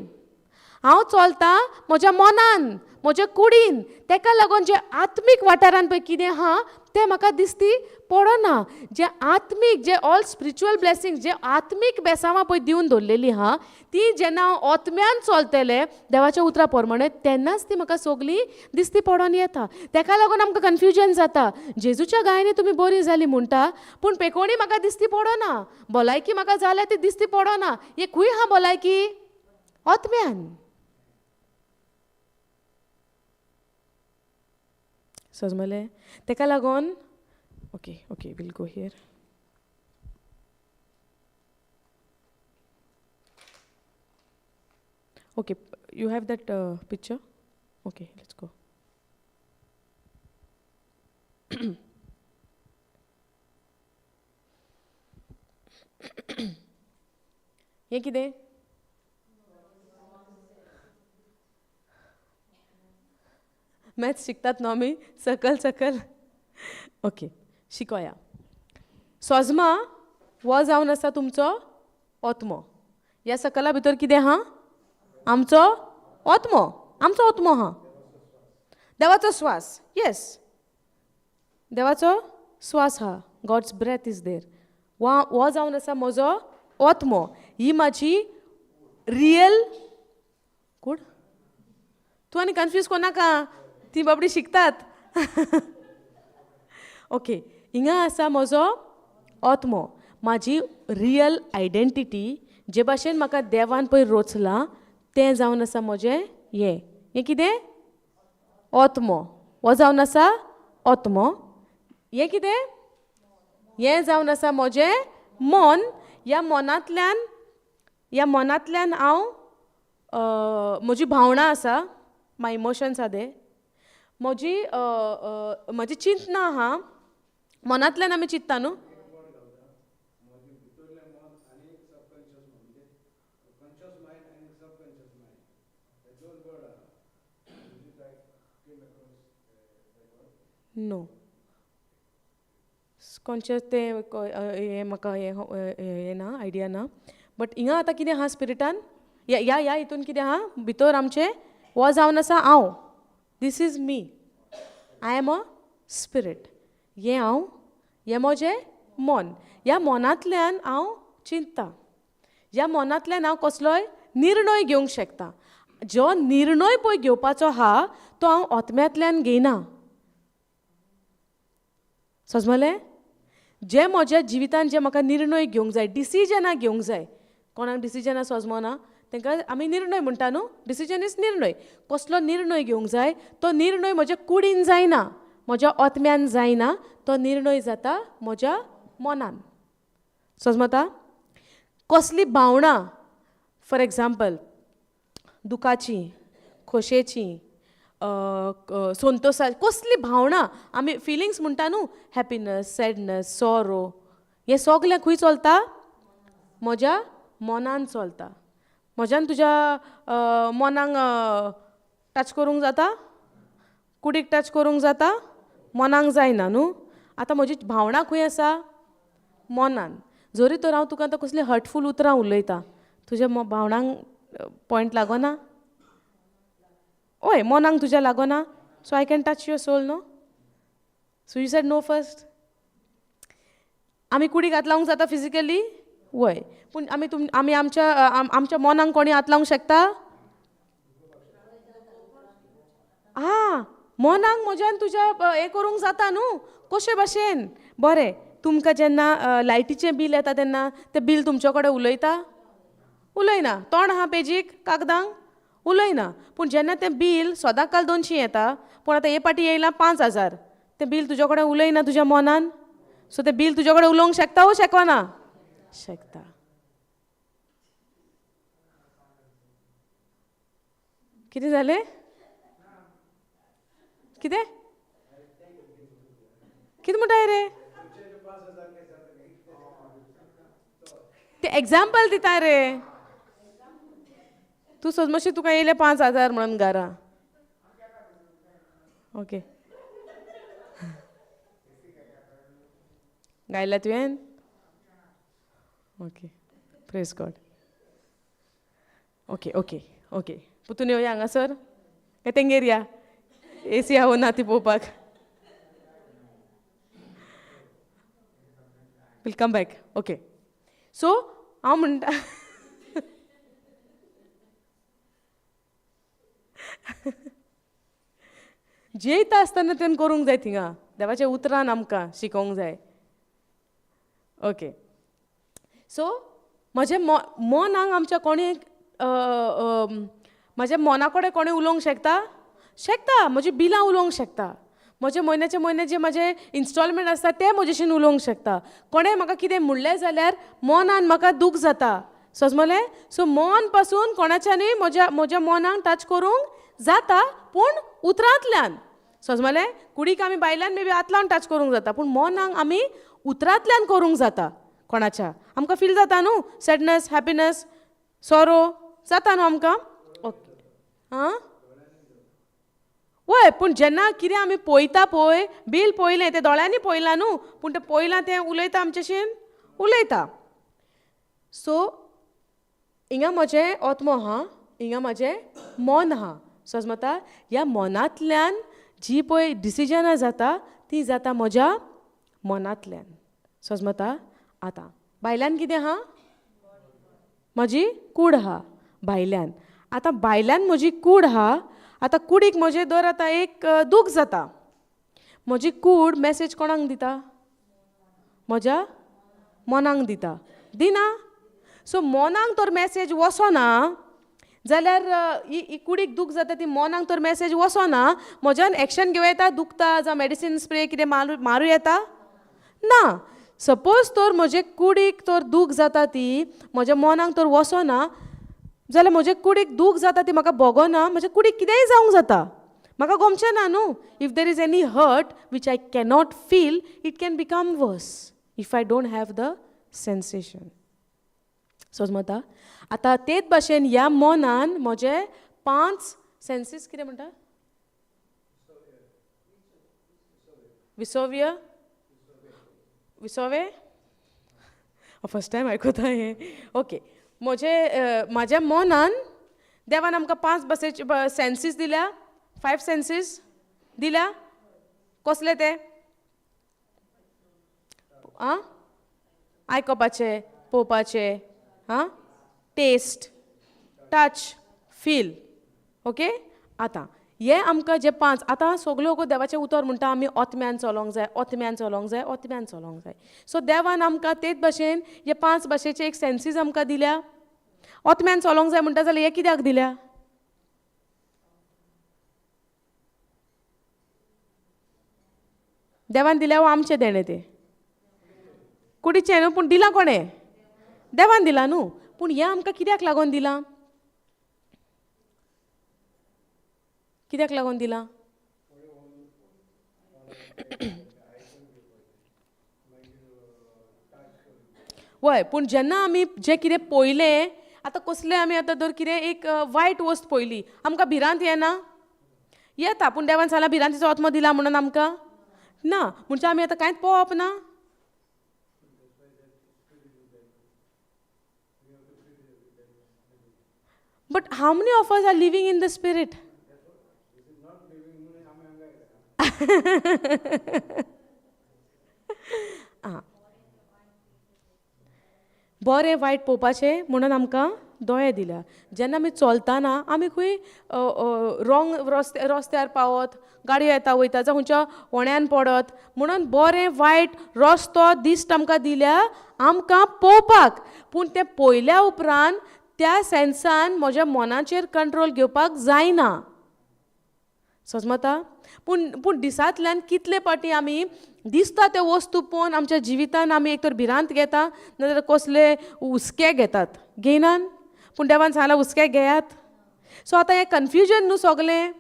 हांव चलतां म्हज्या मनान म्हज्या कुडीन तेका लागून जे आत्मीक वाठारान पळय कितें आहा तें म्हाका दिसती पडना जे आत्मीक जे ऑल स्पिरिच्युअल ब्लेसिंग्स जे आत्मीक बेसांवां पळय दिवन दवरलेलीं आहा ती जेन्ना हांव ओतम्यान चलतलें देवाच्या उतरा प्रमाणे तेन्नाच ती म्हाका सगळीं दिसती पडोन येता तेका लागून आमकां कन्फ्युजन जाता जेजूच्या गायनी तुमी बरी जाली म्हणटा पूण पेकोणी म्हाका दिसती पडना भलायकी म्हाका जाल्या ती दिसती पडना हे खंय आहा भलायकी ओतम्यान समजलें तेका लागून okay okay will go here okay you have that picture okay let's go हें कितें मॅथ्स शिकतात न्हू आमी सकल सकल ओके शिकोया सोजमा हो जावन आसा तुमचो ओतमो ह्या सकला भितर कितें आहा आमचो ओतमो आहा देवाचो स्वास येस देवाचो स्वास आहा गॉड्स ब्रेथ इज देर हो जावन आसा म्हजो ओतमो ही म्हाजी रियल कूड तूं आनी कन्फ्यूज कोनाका ती बाबडी शिकतात ओके हिंगा आसा म्हजो ओतमो म्हाजी रियल आयडेंटिटी जे भाशेन म्हाका देवान पळय रोचलां तें जावन आसा म्हजें हें कितें ओतमो हो जावन आसा ओतमो हें कितें हें जावन आसा म्हजें मन ह्या मनांतल्यान हांव म्हजी भावना आसा माय इमोशन्स आहा दे म्हजी चिंतनां आहा मनांतल्यान आमी चिंतता न्हू नो कॉन्शियस तें हें म्हाका हें ना आयडिया ना बट हिंगा आतां कितें आहा स्पिरिटान ह्या हितून कितें आहा भितर आमचें हो जावन आसा हांव this is me I am a spirit हें म्हजें मन ह्या मनांतल्यान हांव चिंततां ह्या मनांतल्यान हांव कसलोय निर्णय घेवंक शकता जो निर्णय पळय घेवपाचो आहा तो हांव ओतम्यांतल्यान घेयना समजलें जे म्हज्या जिवितान जे म्हाका निर्णय घेवंक जाय डिसिजनां घेवंक जाय कोणाक डिसिजनां सजमना तांकां आमी निर्णय म्हणटा न्हू डिसिजन इज निर्णय कसलो निर्णय घेवंक जाय तो निर्णय म्हज्या कुडीन जायना म्हज्या ओतम्यान जायना तो निर्णय जाता म्हज्या मनान समजता कसली भावना फॉर एग्जाम्पल दुखाची खोशेची संतोषाची कसली भावना आमी फिलिंग्स म्हणटा न्हू हॅपिनस सॅडनस सॉरो हें सगलें खंय चलता म्हज्या मनान चलता म्हज्यान तुज्या मनाक टच करूंक जाता कुडीक टच करूंक जाता मनाक जायना न्हू आतां म्हजी भावना खंय आसा मनान जरी तर हांव तुका आतां कसलीं हर्टफूल उतरां उलयतां तुज्या भावनांक पॉयंट लागना ओय मनाक तुज्या लागना so I can touch your soul no so you said no first आमी कुडीक हात लावंक जाता फिजिकली वय पूण आमी आमच्या मनाक कोणी हात लावंक शकता मनाक म्हज्यान तुज्या हें करूंक जाता न्हू कशे भाशेन बरें तुमकां जेन्ना लायटीचें बील येता तेन्ना तें बील तुमचे कडेन उलयना तोंड आहा पेजीक कागदांक उलयना पूण जेन्ना तें बील सदांकाल 200 येता पूण आतां हे पाटी येयलां 5000 तें बील तुजे कडेन उलयना तुज्या मनान सो तें बील तुजे कडेन उलोवंक शकता वो शकना शकता कितें जालें कितें कितें म्हणटाय रे ते एग्जाम्पल दिता रे तूं सोद मातशें तुका येयले 5000 म्हणून घरा ओके गायला तुवें okay praise God okay okay okay पुतून येवया हांगासर काय तेंगेर या एसी हांव ना ती पळोवपाक will come back okay so हांव म्हणटा जेयता आसतना तुवें करूंक जाय थिंगा देवाच्या उतरान आमकां शिकोवंक जाय ओके सो म्हजें मनाक आमच्या कोणी म्हज्या मना कडेन कोणें उलोवंक शकता म्हजी बिलां उलोवंक शकता म्हजे म्हयन्याचे जे म्हजे इन्स्टॉलमेंट आसता ते म्हजेशीन उलोवंक शकता कोणें म्हाका कितें म्हणलें जाल्यार मनान म्हाका दूख जाता समजलें सो मन पासून कोणाच्यानी म्हज्या मनाक टच करूंक जाता पूण उतरांतल्यान समजलें कुडीक आमी बायल्यान मे बी हात लावन टच करूंक जाता पूण मनाक आमी उतरांतल्यान करूंक जाता कोणाच्या आमकां फील जाता न्हू सॅडनस हॅपिनस सोरो जाता न्हू आमकां ओके वय पूण जेन्ना कितें आमी पळयता पळय बील पळयलें तें दोळ्यांनी पळयलां न्हू पूण तें पळयलां तें उलयता आमचेशीन उलयता सो हिंगा म्हजें आत्मो आहा हिंगा म्हजें मन आहा समजता ह्या मनांतल्यान जी पळय डिसिजनां जाता ती जाता म्हज्या मनांतल्यान समजता आतां भायल्यान कितें आहा म्हजी कूड आहा भायल्यान आतां भायल्यान म्हजी कूड आहा आतां कुडीक म्हजें दर आतां एक दूख जाता म्हजी कूड मॅसेज कोणाक दिता म्हज्या मनाक दिना सो मनाक तर मॅसेज वचना जाल्यार ही कुडीक दूख जाता ती मनाक तर मॅसेज वचना म्हज्यान एक्शन घेवं येता दुखता जावं मेडिसीन स्प्रे कितें मारूं येता ना सपोज तर म्हजे कुडीक तर दूख जाता ती म्हज्या मनाक तर वचना जाल्यार म्हजे कुडीक दूख जाता ती म्हाका भोगना म्हज्या कुडीक कितेंय जावंक जाता म्हाका गमचें ना न्हू if there is any hurt which I cannot feel it can become worse if I don't have the sensation समजता आतां तेच भाशेन ह्या मनान म्हजे 5 सेन्सीस कितें म्हणटा विसोवे फर्स्ट टायम आयकता हें ओके म्हाज्या मनान देवान आमकां 5 भाशेचे सेन्सीस दिल्या 5 सेन्सीस दिल्या कसले ते आयकोपाचे पळोवपाचे टेस्ट टच फील ओके आतां हे आमकां जे 5 आतां सगळ्यो देवाचें उतर म्हणटा आमी ओतम्यान चलोंक जाय सो देवान आमकां तेच भाशेन हे 5 भाशेचे एक सेन्सीस आमकां दिल्या ओतम्यान चलोंक जाय म्हणटा जाल्यार हे कित्याक दिल्या देवान दिल्या वा आमचें देणें तें कुडीचें न्हू पूण दिलां कोणें देवान दिलां न्हू पूण हें आमकां कित्याक लागून दिलां वय पूण जेन्ना आमी जें कितें पळयलें आतां कसलें आमी आतां जर कितें एक वायट वस्त पळयली आमकां भिरांत येता पूण देवान सांगलां भिरांतीचो आत्मो दिला म्हणून आमकां ना म्हणजे आमी आतां कांयच पळोवप ना But how many of us are living in the Spirit? बरें वायट पळोवपाचें म्हणून आमकां दोळे दिल्या. जेन्ना आमी चलतना आमी खंय रॉंग रस्त्यार पावत, गाडयो येता वयता जावं खंयच्या होण्यान पडत, म्हणून बरें वायट रस्तो दिश्ट आमकां दिल्या आमकां पळोवपाक. पूण तें पळयल्या उपरांत त्या सेन्सान म्हज्या मनाचेर कंट्रोल घेवपाक जायना. समजता? पूण दिसांतल्यान कितले पाटी आमी दिसता त्यो वस्तू पळोवन आमच्या जिवितान आमी एक तर भिरांत घेता, नाजाल्यार कसले हुस्के घेतात. घेयनान? पूण देवान सांगलां हुस्के घेयात. सो आतां हें कन्फ्युजन न्हू सगलें.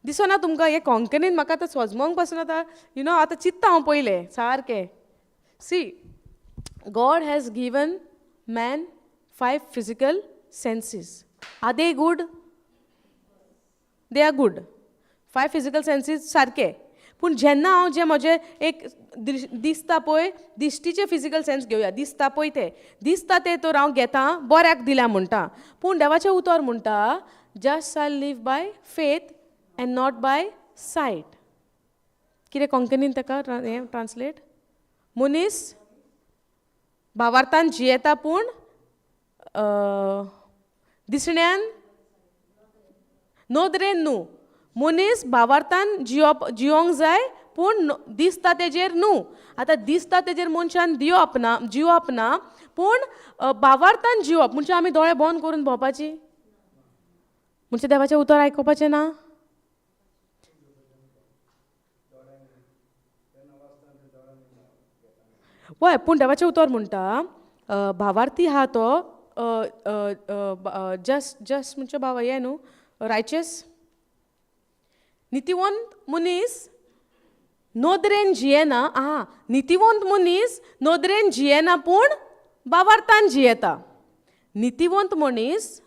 दिसना तुमकां हें कोंकणीन म्हाका आतां सोजमोंक पासून आतां आतां चित्ता हांव पयलें सारकें. See, God has given man 5 physical senses. Are they good? They are good. 5 physical senses सारके. पूण जेन्ना हांव जे म्हजे एक दिसता पळय, दिश्टीचे फिजिकल सेन्स घेवया, दिसता पळय ते दिसता ते तर हांव घेता, बऱ्याक दिल्या म्हणटा. पूण देवाचें उतर म्हणटा, just shall live by faith and not by sight. कितें कोंकणीन ताका हें ट्रान्सलेट? मनीस भावार्थान जियेता पूण दिसण्यान नोदरेन न्हू. मनीस भावार्थान जियोंक जाय पूण दिसता तेजेर न्हू. आतां दिसता तेजेर मनशान जिवप ना, पूण भावार्थान जिवप म्हणजे आमी दोळे बंद करून भोंवपाची म्हणजे देवाचें उतर आयकुपाचें ना. वय पूण देवाचें उतर म्हणटा भावार्थी आहा तो जस्ट म्हणजे बाबा हें न्हू रायचस नितिवंत मनीस नोदरेन जियेना. नितिवंत मनीस नोदरेन जियेना पूण भावार्थान जियेता. नितिवंत मनीस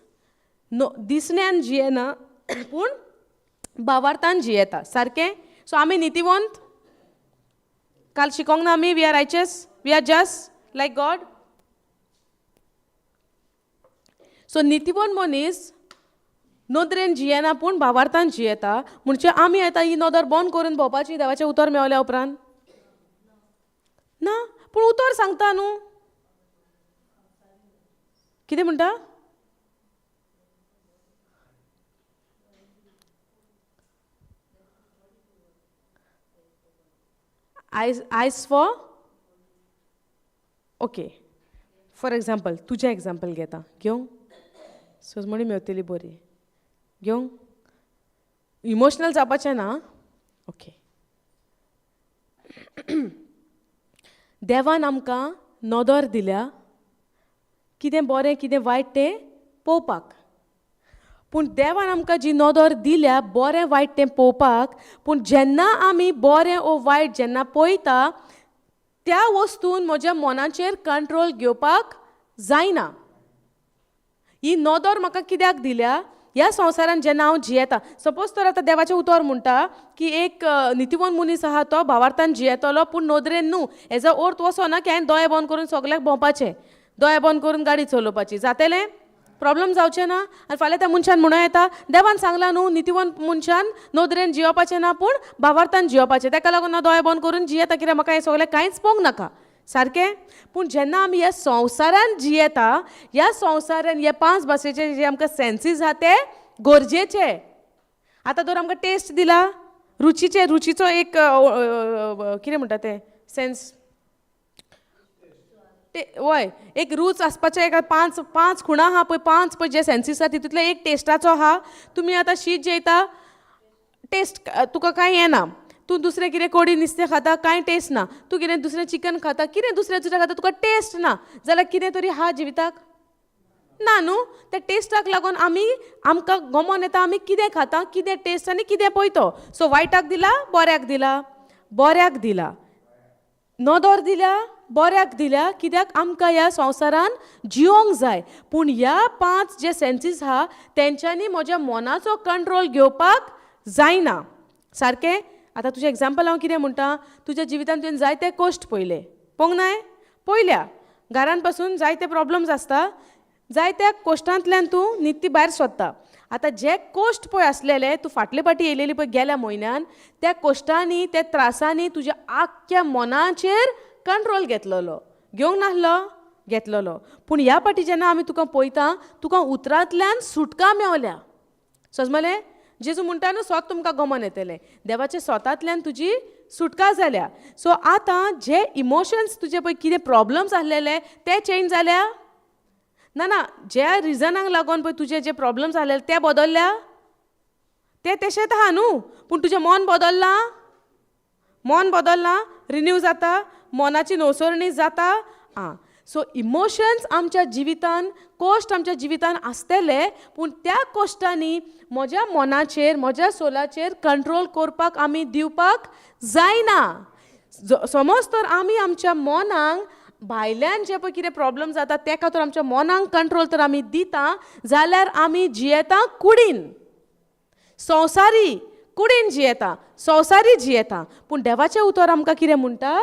दिसण्यान जियेना पूण भावार्थान जियेता. सारकें? सो आमी नितिवंत काल शिकोंक ना आमी we are righteous, we are just like God. So नितिवंत मनीस नोदरेन जियेना पूण भावार्थान जियेता. म्हणजे आमी आतां ही नोदर बंद करून भोंवपाची देवाचें उतर मेवल्या उपरांत? ना. पूण उतर सांगता न्हू. कितें म्हणटा? आयज फॉर ओके. फॉर एग्जाम्पल तुजें एग्जाम्पल घेता घेवं. सोजमणी मेवतली बरी घेवं. इमोशनल जावपाचें ना. ओके. देवान आमकां नोदर दिल्या कितें बरें कितें वायट तें पळोवपाक. पूण देवान आमकां जी नोदर दिल्या बरें वायट तें पळोवपाक, पूण जेन्ना आमी बरें ओ वायट जेन्ना पळयता त्या वस्तून म्हज्या मनाचेर कंट्रोल घेवपाक जायना. ही नोदर म्हाका कित्याक दिल्या? ह्या संवसारान जेन्ना हांव जियेता, सपोज तर आतां देवाचें उतर म्हणटा की एक नितिवंत मनीस आहा तो भावार्थान जियेतलो पूण नोदरेन न्हू. हेजो अर्थ असो ना की हांवें दोळे बंद करून सगल्याक भोंवपाचें, दोळे बंद करून गाडी चलोवपाची. जातलें? प्रॉब्लम जावचें ना. आनी फाल्यां त्या मनशान म्हणूं येता देवान सांगलां न्हू नितिवंत मनशान नोदरेन जियोपाचें ना पूण भावार्थान जियोपाचें, ताका लागून हांव दोळे बंद करून जियेता कित्याक म्हाका हें सगलें कांयच पळोवंक नाका. सारकें? पूण जेन्ना आमी ह्या संवसारान जियेता, ह्या संवसारान हे 5 भाशेचे जे आमकां सेन्सीस आहा ते गरजेचे. आतां तर आमकां टेस्ट दिला, रुचीचो एक कितें म्हणटा तें सेन्स वय एक रूच आसपाचें. एक 5 खुणां आहा पळय, 5 पळय जे सेन्सीस आहा तितूंतले एक टेस्टाचो आहा. तुमी आतां शीत जेयता टेस्ट तुका कांय येना. तूं दुसरें कितें कोडी नुस्तें खाता कांय टेस्ट ना. तूं कितें दुसरें चिकन खाता, कितें दुसरें खाता तुका टेस्ट ना. जाल्यार कितें तरी आहा जिविताक? ना न्हू. त्या टेस्टाक लागून आमकां गमोन येता आमी कितें खाता, कितें टेस्ट आनी कितें पळयतो. सो वायटाक दिला, बऱ्याक दिला, बऱ्याक दिला. नोदर दिल्या, बऱ्याक दिल्या, कित्याक आमकां ह्या संवसारान जियोंक जाय. पूण ह्या 5 जे सेन्सीस आहा तेंच्यांनी म्हज्या मनाचो कंट्रोल घेवपाक जायना. सारकें? आतां तुजें एग्जाम्पल हांव कितें म्हणटा, तुज्या जिवितान तुवें जायते कश्ट पळयले, पळोवंक नाय? पळयल्या. घरान पासून जायते प्रॉब्लम्स आसता, जायत्या कश्टांतल्यान तूं नित्य भायर सरता. आतां जे कश्ट पळय आसलेले तूं फाटले फाटी येयलेली पळय गेल्या म्हयन्यान, त्या कश्टांनी त्या त्रासांनी तुज्या आख्ख्या मनाचेर कंट्रोल घेतलेलो. घेवंक नाहलो? घेतलेलो. पूण ह्या फाटी जेन्ना आमी तुका पळयता तुका उतरांतल्यान सुटका मेवल्या. समजलें? जेजू म्हणटा न्हू स्वत तुमकां गमन येतलें. देवाच्या स्वतांतल्यान तुजी सुटका जाल्या. सो आतां जे इमोशन्स तुजे पळय कितें प्रॉब्लम्स आसलेले ते चेंज जाल्या? ना, ज्या रिजनाक लागून पळय तुजे जे प्रॉब्लम्स आसलेले ते बदलल्या? ते तशेंच आहा न्हू, पूण तुजें मन बदललां? मन बदललां? रिन्यू जाता? मनाची नवसरणी जाता? सो इमोशन्स आमच्या जिवितान, कश्ट आमच्या जिवितान आसतले, पूण त्या कश्टांनी म्हज्या मनाचेर, म्हज्या सोलाचेर कंट्रोल करपाक आमी दिवपाक जायना. समज तर आमी आमच्या मनाक भायल्यान जे पळय कितें प्रॉब्लम जाता तेका तर आमच्या मनाक कंट्रोल तर आमी दिता, जाल्यार आमी जियेता कुडीन, संवसारी कुडीन जियेता, संवसारी जियेता. पूण देवाचें उतर आमकां कितें म्हणटा?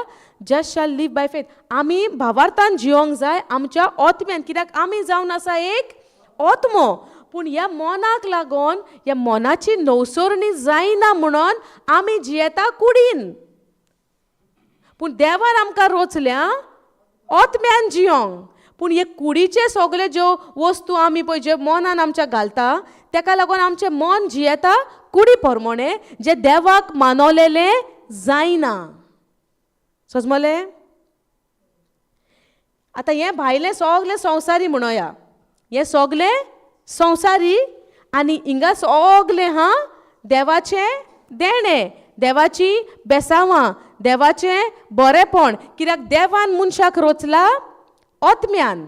Just shall live by faith. आमी भावार्थान जियोंक जाय आमच्या आत्म्यान, कित्याक आमी जावन आसा एक आत्मो. पूण ह्या मनाक लागून ह्या मनाची नवसरणी जायना म्हणून आमी जियेता कुडीन. पूण देवान आमकां रोचल्या आत्म्यान जियोंक. पूण हे कुडीचे सगळे ज्यो वस्तू आमी पळय जे मनान आमच्या घालता तेका लागून आमचें मन जियेता कुडी प्रमाणे, जे देवाक मानवलेले जायना. समजलें? आतां हें भायलें सगलें संवसारी म्हणोया, हें सगलें संवसारी आनी हिंगा सगलें देवाचें देणें, देवाची बेसांवां, देवाचें बरेंपण. कित्याक देवान मनशाक रोचला आत्म्यान.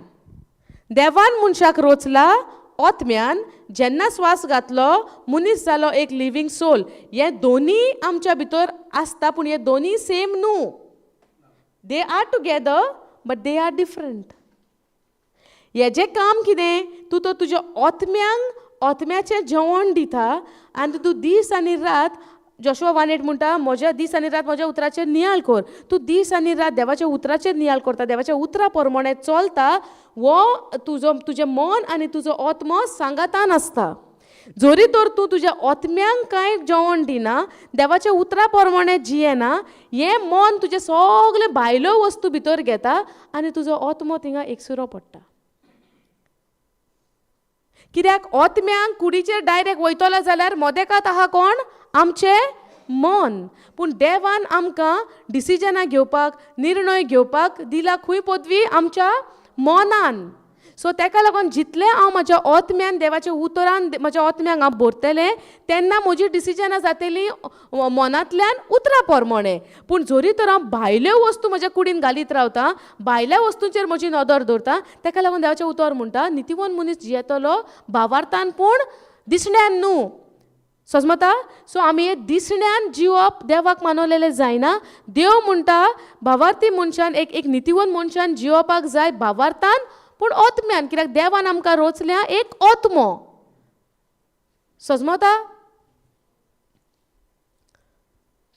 देवान मनशाक रोचला आत्म्यान. जेन्ना स्वास घातलो मनीस जालो एक लिवींग सोल. हे दोनी आमच्या भितर आसता, पूण हे दोनी सेम न्हू. They are together but they are different. हेजें काम कितें? तूं तो तुज्या आत्म्यांक आत्म्याचें जेवण दिता आनी तूं दीस आनी रात, जोशुआ 1:8 म्हणटा, म्हज्या दीस आनी रात म्हज्या उतराचेर नियाळ कर. तूं दीस आनी रात देवाच्या उतराचेर नियाळ करता, देवाच्या उतरा प्रमाणे चलता, वो तुजें मन आनी तुजो आत्मो सांगातान आसता. जरी तर तूं तुज्या आत्म्यांक कांय जेवण दिना, देवाच्या उतरा प्रमाणे जियेना, हें मन तुजे सगळे भायल्यो वस्तू भितर घेता आनी तुजो आत्मो थिंगा एकसुरो पडटा. कित्याक आत्म्यांक कुडीचेर डायरेक्ट वयतलो जाल्यार मोदेकात आहा कोण? आमचें मन. पूण देवान आमकां डिसिजनां घेवपाक, निर्णय घेवपाक दिला खंय पदवी? आमच्या मनान. सो तेका लागून जितलें हांव म्हज्या आत्म्यान देवाच्या उतरान म्हज्या आत्म्यांक हांव भरतलें तेन्ना म्हजी डिसिजनां जातलीं मनांतल्यान उतरा प्रमाणे. पूण जरी तर हांव भायल्यो वस्तू म्हज्या कुडीन घालीत रावता, भायल्या वस्तूंचेर म्हजी नदर दवरता, तेका लागून देवाचें उतर म्हणटा नितीवन मनीस जियेतलो भावार्थान पूण दिसण्यान न्हू. समजता? सो आमी हे दिसण्यान जिवप देवाक मानवलेलें जायना. देव म्हणटा भावार्थी मनशान एक नितीवन मनशान जिवपाक जाय भावार्थान पूण आत्म्यान. कित्याक देवान आमकां रोचल्या एक आत्मो. समजता?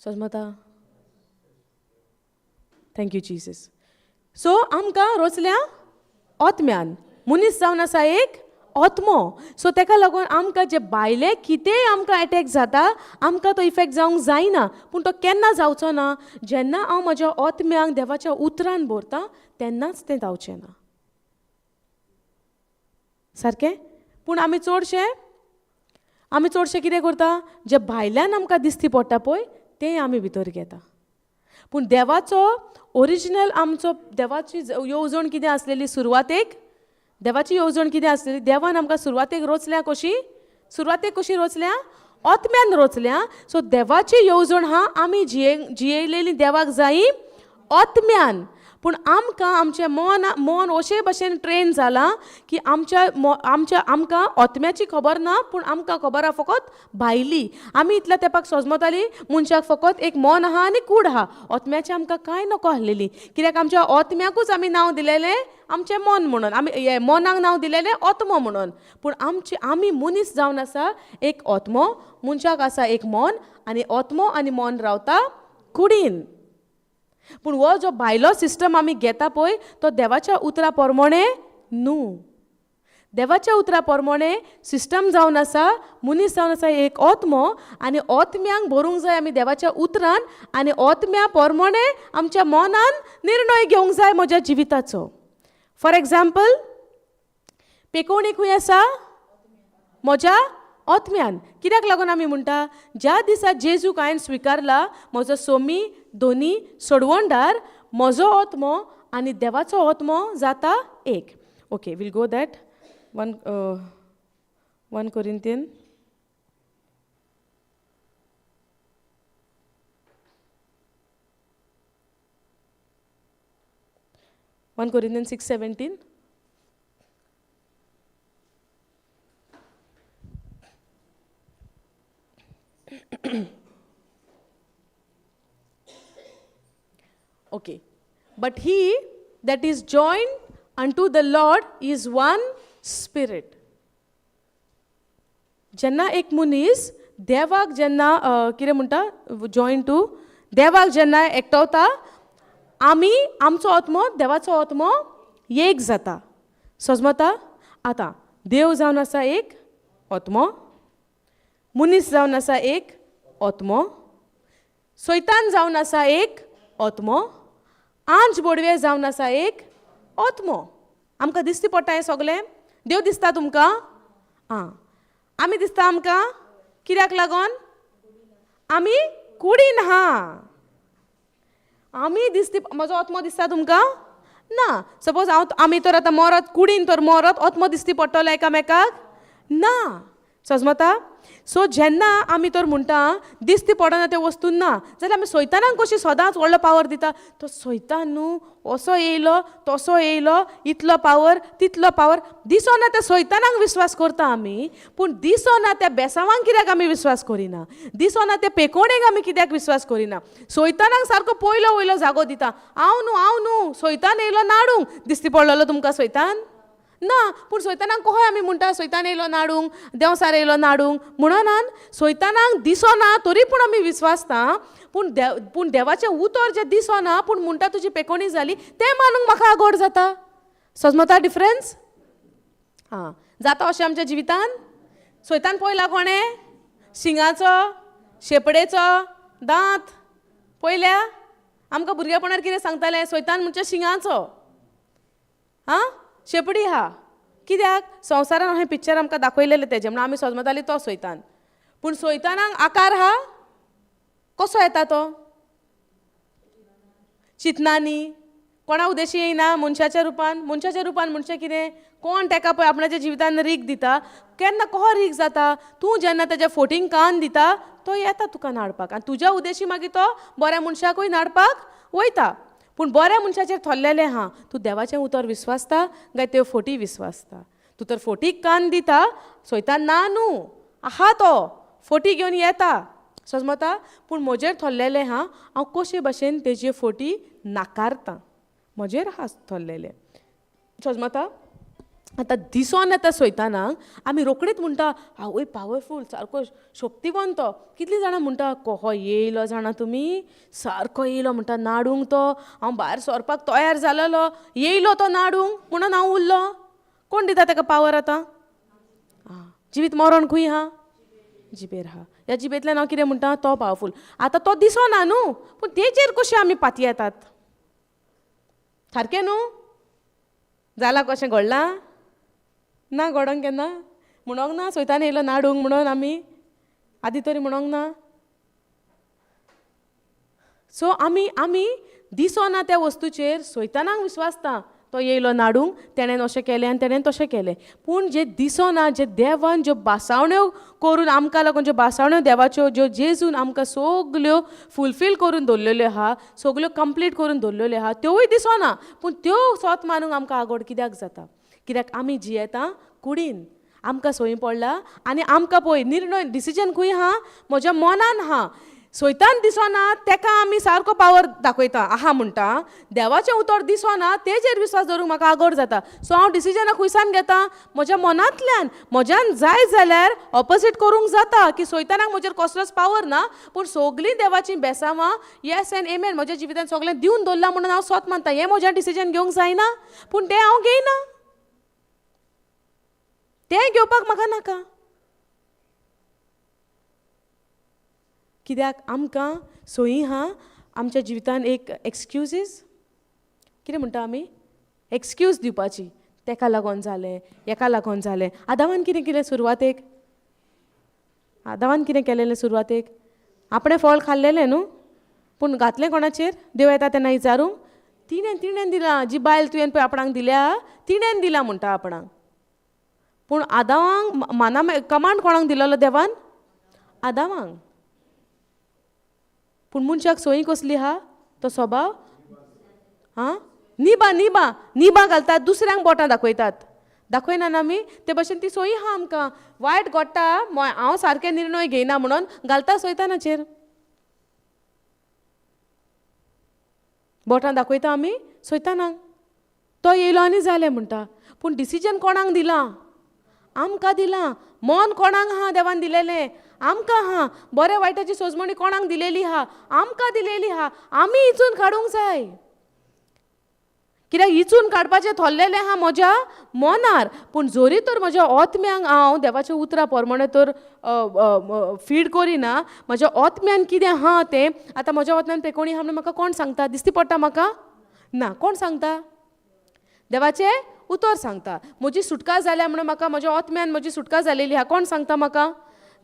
समजता? Thank you Jesus. सो आमकां रोचल्या आत्म्यान. मनीस जावन आसा एक आत्मो. सो तेका लागून आमकां जे भायले कितेंय आमकां एटॅक जाता आमकां तो इफेक्ट जावंक जायना. पूण तो केन्ना जावचो ना? जेन्ना हांव म्हज्या आत्म्यांक देवाच्या उतरान भरता तेन्नाच तें जावचें ना. सारकें? पूण आमी चडशे कितें करता? जे भायल्यान आमकां दिसती पडटा पळय तें आमी भितर घेता. पूण देवाचो ओरिजिनल आमचो देवाची येवजण कितें आसलेली? सुरवातेक देवाची येवजण कितें आसलेली? देवान आमकां सुरवातेक रोचल्या कशी? सुरवातेक कशी रोचल्या? आत्म्यान रोचल्या. सो देवाची येवजण आमी जियेलेली देवाक जायी आत्म्यान. पूण आमकां आमचें मन अशे भशेन ट्रेन जालां की आमकां आत्म्याची खबर ना, पूण आमकां खबर आहा फकत भायली. आमी इतल्या तेंपाक सोजमताली मनशाक फकत एक मन आहा आनी कूड आहा. आत्म्याची आमकां कांय नको आसलेली. कित्याक आमच्या आत्म्याकूच आमी नांव दिलेलें आमचें मन म्हणून, आमी मनाक नांव दिलेलें आत्मो म्हणून. पूण आमी मनीस जावन आसा एक आत्मो, मनशाक आसा एक मन, आनी आत्मो आनी मन रावता कुडीन. पूण हो जो भायलो सिस्टम आमी घेता पळय तो देवाच्या उतरा प्रमाणे न्हू. देवाच्या उतरा प्रमाणे सिस्टम जावन आसा, मनीस जावन आसा एक आत्मो, आनी आत्म्यांक भरूंक जाय आमी देवाच्या उतरान, आनी आत्म्या प्रमाणे आमच्या मनान निर्णय घेवंक जाय म्हज्या जिविताचो. फॉर एग्जाम्पल, पेकोवणी खंय आसा? म्हज्या आत्म्यान. कित्याक लागून आमी म्हणटा, ज्या दिसा जेजूक हांवें स्विकारला म्हजो सोमी दोनी सोडवणदार, म्हजो आत्मो आनी देवाचो आत्मो जाता एक. Okay, will go that 1 Corinthians. (1 Corinthians 6:17). Okay. But he that is joined unto the Lord is one spirit. जेन्ना एक मनीस देवाक जेन्ना कितें म्हणटा जॉयन टू देवाक जेन्ना एकटवता, आमी आमचो आत्मो देवाचो आत्मो एक जाता. समजता? आतां देव जावन आसा एक आत्मो, मनीस जावन आसा एक आत्मो, सैतान जावन आसा एक आत्मो, आंज बोडवे जावन आसा एक आत्मो. आमकां दिसती पडटा हें सगलें? देव दिसता तुमकां? आं. आमी दिसता आमकां? कित्याक लागोन? आमी कुडीन आहा. आमी दिसती, म्हजो आत्मो दिसता तुमकां? ना. सपोज आमी तर आतां मरत, कुडीन तर मरत, आत्मो दिसती पडटलो एकामेकाक? ना. समजता? सो जेन्ना आमी तर म्हणटा दिसती पडना त्या वस्तून ना, जाल्यार आमी सैतानाक कशी सदांच व्हडलो पावर दिता. तो सैतान न्हू, असो येयलो तसो येयलो, इतलो पावर तितलो पावर. दिसना त्या सैतानाक विश्वास करता आमी, पूण दिसना त्या बेसावांक कित्याक आमी विश्वास करिना? दिसना त्या पेकोवणेक आमी कित्याक विश्वास करिना? सैतानाक सारको पयलो वयलो जागो दिता. हांव न्हू सैतान येयलो नाडूंक. दिसती पडलेलो तुमकां सैतान? ना. पूण सैतानाक कशें आमी म्हणटा सैतान येयलो नाडूंक, देवसार येयलो नाडूंक म्हणनान सैतानाक दिसना तरी पूण आमी विश्वासता. पूण देवाचें उतर जें दिसना पूण म्हणटा तुजी पेकोवणी जाली तें मानूंक म्हाका आगोड जाता. समजता डिफरन्स? हां. जाता अशें आमच्या जिवितान? सैतान पयला कोणें? शिंगाचो, शेपडेचो दांत पयल्या? आमकां भुरगेपणार कितें सांगतालें? सैतान म्हणजे शिंगाचो, हां, शेपडी आहा. कित्याक? संवसारान अशें पिक्चर आमकां दाखयलेलें तेजें म्हणून आमी समजतालीं तो सैतान. पूण सैतानाक आकार आहा? कसो येता तो? चिंतनांनी. कोणा उद्देशी येयना? मनशाच्या रुपान. मनशाच्या रुपान म्हणजे कितें? कोण ताका पळय आपणाच्या जिवितान रीख दिता. केन्ना कहो रीख जाता? तूं जेन्ना तेज्या फोटींग कान दिता तो येता तुका नाडपाक, आनी तुज्या उद्देशी मागीर तो बऱ्या मनशाकूय नाडपाक वयता. पूण बऱ्या मनशाचेर थल्लेलें आहा. तूं देवाचें उतर विस्वासता काय त्यो फोटी विस्वासता? तूं तर फोटीक कान दिता, सैतान ना न्हू, आहा तो फोटी घेवन येता. समजता? पूण म्हजेर थल्लेलें आहा, हांव कशे भाशेन तेजे फोटी नाकारता. म्हजेर आहा थल्लेलें. समजता? आतां दिसोन येता सैतानाक आमी रोखडीच म्हणटा आवय पावरफूल, सारको शक्तिवंत. कितलीं जाणां म्हणटा कहो येयलो जाणा तुमी, सारको येयलो म्हणटा नाडूंक तो. हांव भायर सरपाक तयार जालोलो, येयलो तो नाडूंक म्हणून हांव उरलो. कोण दिता ताका पावर आतां? आं. जिवीत मरण खंय आहा? जिबेर आहा. ह्या जिबेंतल्यान हांव कितें म्हणटा? तो पावरफूल. आतां तो दिसना न्हू, पूण तेजेर कशें आमी पातये येतात? सारकें न्हू? जालां कशें घडलां? ना घडोंक केन्ना? म्हणोंक ना सैतान येयलो नाडूंक म्हणून आमी आदी तरी म्हणोंक ना. सो आमी दिसना त्या वस्तूचेर सैतानाक विश्वासता. तो येयलो नाडूंक, तेणेन अशें केलें आनी तेणेन तशें केलें. पूण जें दिसना, जे देवान ज्यो बासावण्यो करून आमकां लागून ज्यो बासावण्यो देवाच्यो ज्यो जेजून आमकां सगल्यो फुलफील करून दवरलेल्यो आहा, सगल्यो कंप्लीट करून दवरलेल्यो आहा, त्योवूय दिसना. पूण त्यो स्वत मानूंक आमकां आगोड कित्याक जाता? कित्याक आमी जियेता कुडीन. आमकां सोयी पडला आनी आमकां पळय निर्णय डिसिजन खंय आहा? म्हज्या मनान आहा. सैतान दिसना तेका आमी सारको पावर दाखयता आहा म्हणटा. देवाचें उतर दिसना तेजेर विश्वास दवरूंक म्हाका आगोड जाता. सो हांव डिसिजनां खंयसान घेता? म्हज्या मनांतल्यान. म्हज्यान जाय जाल्यार ऑपोजीट करूंक जाता की सैतानाक म्हजेर कसलोच पावर ना, पूण सगलीं देवाचीं बेसांवां येस एन एमेन म्हज्या जिवितान सगळें दिवन दवरलां म्हणून हांव स्वत मानता. हें म्हजें डिसिजन घेवंक जायना, पूण तें हांव घेयना. तें घेवपाक म्हाका नाका. कित्याक आमकां सोयी आहा आमच्या जिवितान एक एक्सक्युजीस. कितें म्हणटा आमी? एक्सक्यूज दिवपाची, तेका लागून जालें, हेका लागून जालें. आदामान कितें केलें सुरवातेक? आदामान कितें केलेलें सुरवातेक? आपणें फळ खाल्लेलें न्हू, पूण घातलें कोणाचेर? देव येता तेन्ना विचारूंक, तिणें दिलां, जी बायल तुवें पळय आपणाक दिल्या तिणें दिलां म्हणटा आपणाक. पूण आदामांक कमांड कोणाक दिलोलो देवान? आदामांक. पूण मनशाक सोयी कसली आहा तो स्वभाव? निबा घालतात, दुसऱ्यांक बोटां दाखयनात आमी. ते भशेन ती सोयी आहा आमकां. वायट घडटा, हांव सारके निर्णय घेयना म्हणून घालता सैतानाचेर. बोटां दाखयता आमी सैतानाक. तो येयलो आनी जालें म्हणटा. पूण डिसिजन कोणाक दिलां? आमकां दिलां. मन कोणाक आहा देवान दिलेलें? आमकां आहा. बरें वायटाची सोजमणी कोणाक दिलेली आहा? आमकां दिलेली आहा. आमी हिचून काडूंक जाय. कित्याक हिचून काडपाचें थरलेलें आहा म्हज्या मनार. पूण जोरी तर म्हज्या आत्म्यांक हांव देवाच्या उतरां प्रमाणे तर फीड करिना, म्हज्या आत्म्यान कितें आहा तें आतां म्हज्या आत्म्यान तें कोणी आहा म्हणून म्हाका कोण सांगता? दिसती पडटा म्हाका? ना. कोण सांगता? देवाचें उतर सांगता. म्हजी सुटका जाल्या म्हणून म्हाका म्हज्या आत्म्यान म्हजी सुटका जालेली आहा. कोण सांगता म्हाका?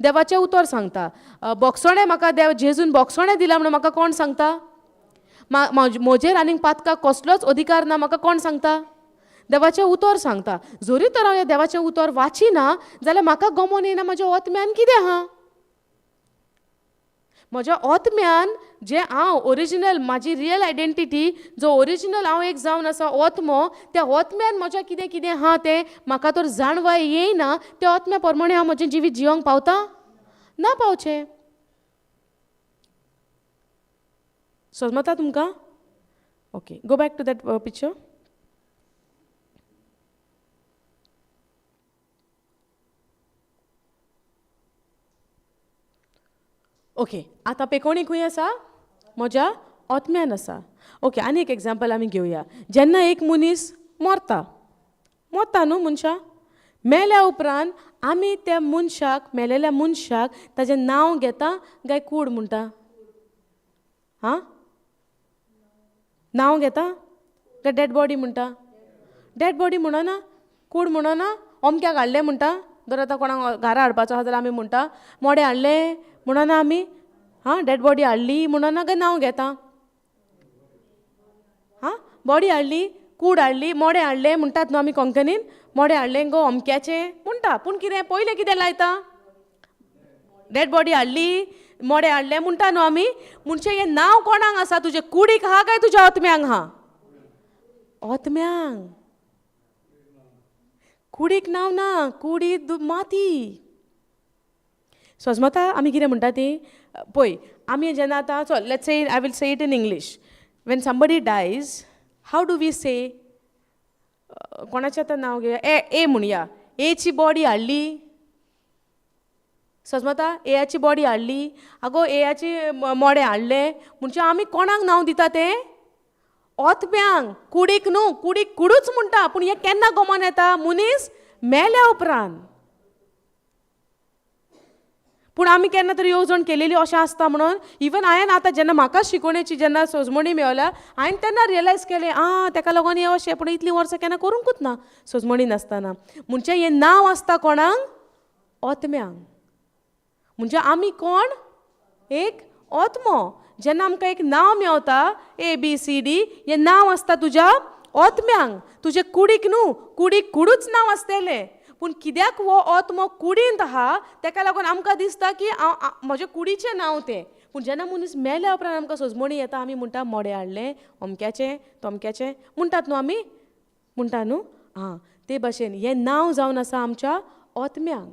देवाचें उतर सांगता. बोगसोणें म्हाका देव जेजून बोगसोणें दिलां म्हणून म्हाका कोण सांगता? म्हजेर आनीक पातकाक कसलोच अधिकार ना म्हाका कोण सांगता? देवाचें उतर सांगता. जोरी तर हांव हें देवाचें उतर वाचिना जाल्यार म्हाका गमोन येना म्हज्या आत्म्यान कितें आहा. म्हज्या आत्म्यान जे हांव ओरिजिनल, म्हाजी रियल आयडेंटिटी, जो ओरिजिनल हांव एक जावन आसा आत्मो, त्या आत्म्यान म्हज्या कितें कितें आहा तें म्हाका तर जाणवाय येयना. त्या आत्म्या प्रमाणे हांव म्हजें जिवीत जियोंक पावता? ना पावचें. समजता तुमकां? Okay, go back to that picture. Okay, आतां पेकोणी खंय आसा? म्हज्या आत्म्यान आसा. ओके, आनी एक एग्जाम्पल आमी घेवया. जेन्ना एक मनीस मरता न्हू मनशां, मेल्या उपरांत आमी त्या मनशाक, मेलेल्या मनशाक ताजें नांव घेता काय कूड म्हणटा? नांव घेता काय डेड बॉडी म्हणटा? डेड बॉडी म्हणना, कूड म्हणना. अमक्याक हाडलें म्हणटा. जर आतां कोणाक घरा हाडपाचो आहा जाल्यार आमी म्हणटा मोडे हाडलें म्हणना आमी. डेड बॉडी हाडली म्हणना काय नांव घेता? बॉडी हाडली, कूड हाडली, मोडे हाडलें म्हणटात न्हू आमी कोंकणीन. मोडे हाडलें गो अमक्याचें म्हणटा. पूण कितें पयलें कितें लायता? डेड बॉडी हाडली, मोडे हाडलें म्हणटा न्हू आमी. म्हणचें हें नांव कोणाक आसा? तुजे कुडीक आहा काय तुज्या आत्म्यांक आहा? आत्म्यांक. कुडीक नांव ना, कुडीक माती. समजता आमी कितें म्हणटा ती? पळय, आमी जेन्ना आतां चल let's say, I will say it in English. When somebody dies, how do we say? कोणाचें आतां नांव घेवया, ए म्हणया. एची बॉडी हाडली. समजता? एयाची बॉडी हाडली. आगो एयाची मोडे हाडलें म्हणजे आमी कोणाक नांव दिता तें? आत्म्यांक. कुडीक न्हू, कुडीक कुडूच म्हणटा. पूण हें केन्ना गमोन येता? मनीस मेल्या उपरांत. पूण आमी केन्ना तरी येवजण केलेली अशें आसता म्हणून. इवन हांवें आतां जेन्ना म्हाका शिकोवणेची जेन्ना सोजमणी मेवल्या, हांवें तेन्ना रियलायज केलें तेका लागून हें अशें. पूण इतलीं वर्सां केन्ना करूंकूच ना सोजमणी नासतना. म्हणजे हें नांव आसता कोणाक? आत्म्यांक. म्हणजे आमी कोण? एक आत्मो. जेन्ना आमकां एक नांव मेवता ABCD, हें नांव आसता तुज्या आत्म्यांक. तुजे कुडीक न्हू, कुडीक कुडूच नांव आसतलें. पूण कित्याक हो आत्मो कुडींत आहा तेका लागून आमकां दिसता की म्हज्या कुडीचें नांव तें. पूण जेन्ना मनीस मेल्या उपरांत आमकां सोजमणी येता, आमी म्हणटा मोडे हाडलें, अमक्याचें तमक्याचें म्हणटात न्हू आमी. म्हणटा न्हू. ते भाशेन हें नांव जावन आसा आमच्या आत्म्यांक.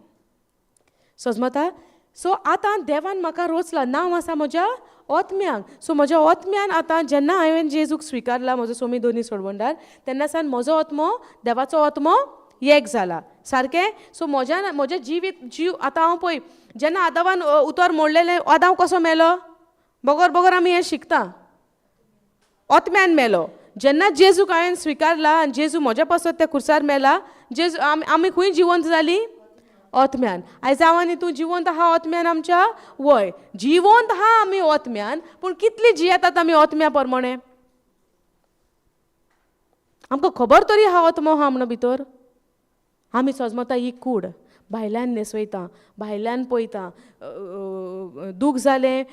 समजता? सो आतां देवान म्हाका रोचला, नांव आसा म्हज्या आत्म्यांक. सो म्हज्या आत्म्यान आतां जेन्ना हांवें जेजूक स्विकारला म्हजो सोमी दोनी सोडवंडार, तेन्ना सावन म्हजो आत्मो देवाचो आत्मो एक जाला. सारकें? सो म्हजें जीव आतां हांव पळय, जेन्ना आदावान उतर मोडलेलें, आदाव कसो मेलो? बगर आमी हें शिकता. आत्म्यान मेलो. जेन्ना जेजूक हांवें स्विकारला आनी जेजू म्हज्या पासत त्या खुर्सार मेला, जेजू आमी खंय जिवंत जालीं? आत्म्यान. आयज हांव आनी तूं जिवंत आहा आत्म्यान आमच्या? वय, जिवंत आहा आमी आत्म्यान. पूण कितली जियेतात आमी आत्म्या प्रमाणे? आमकां खबर तरी आहा आत्मो आहा म्हणून भितर. आमी समजता ही कूड भायल्यान न्हेसवयता, भायल्यान पळयता, दूख जालें,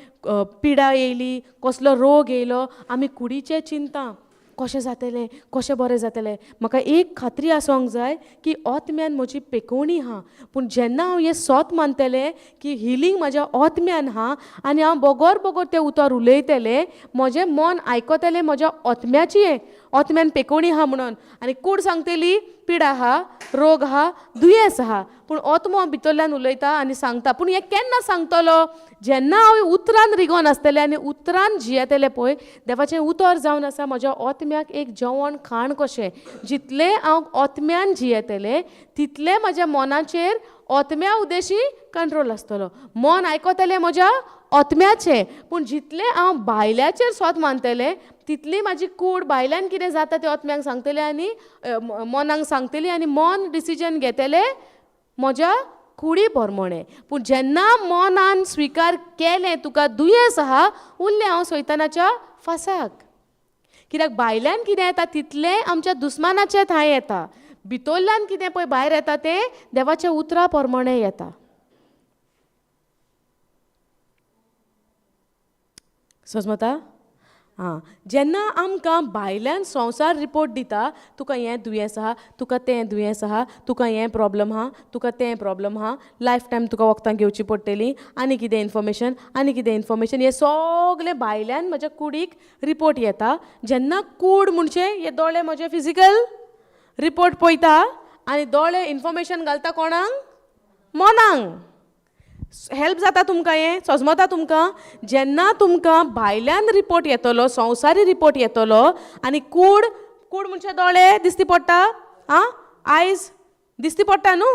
पिडा येयली, कसलो रोग येयलो, आमी कुडीचें चिंता कशें जातलें, कशें बरें जातलें. म्हाका एक खात्री आसोंक जाय की आत्म्यान म्हजी पेकोवणी आहा. पूण जेन्ना हांव हें सोत मानतलें की हिलींग म्हाज्या आत्म्यान आहा आनी हांव बोगोर बोगोर तें उतर उलयतलें, म्हजें मन आयकतलें म्हज्या आत्म्याची आत्म्यान पेकोवणी आहा म्हणून. आनी कूड सांगतली पिडा आहा, रोग आहा, दुयेंस आहा. पूण आत्मो भितरल्यान उलयता आनी सांगता. पूण हें केन्ना सांगतलो? जेन्ना हांव उतरान रिगोन आसतलें आनी उतरान जियेतलें पळय, देवाचें उतर जावन आसा म्हज्या आत्म्याक एक जेवण खाण कशें. जितलें हांव आत्म्यान जियेतलें तितलें म्हज्या मनाचेर आत्म्या उदेशी कंट्रोल आसतलो. मन आयकतलें म्हज्या आत्म्याचें. पूण जितलें हांव भायल्याचेर सोत मानतलें तितली म्हाजी कूड भायल्यान कितें जाता तें आत्म्यांक सांगतलें आनी मनाक सांगतली आनी मन डिसिजन घेतलें म्हज्या कुडी प्रमाणें. पूण जेन्ना मनान स्विकार केलें तुका दुयेंस आहा, उरलें हांव सैतानाच्या फासाक. कित्याक भायल्यान कितें येता तितलें आमच्या दुस्मानाच्या थंय येता. भितरल्यान कितें पळय भायर येता तें देवाच्या उतरा प्रमाणें येता. समजता? जेन्ना आमकां भायल्यान संवसार रिपोर्ट दिता, तुका हें दुयेंस आहा, तुका तें दुयेंस आहा, तुका हें प्रॉब्लम आहा, तुका तें प्रॉब्लम आहा, लायफ टायम तुका वखदां घेवची पडटलीं, आनी कितें इन्फॉर्मेशन, आनी कितें इन्फॉर्मेशन, हें सगलें भायल्यान म्हज्या कुडीक रिपोर्ट येता. जेन्ना कूड म्हणचे हे दोळे म्हजे फिजिकल रिपोर्ट पळयता आनी दोळे इन्फॉर्मेशन घालता कोणाक? मनाक. हेल्प जाता तुमकां हें? समजता तुमकां? जेन्ना तुमकां भायल्यान रिपोर्ट येतलो, संवसारी रिपोर्ट येतलो आनी कूड म्हणजे दोळे दिसती पडटा, आयज दिसती पडटा न्हू.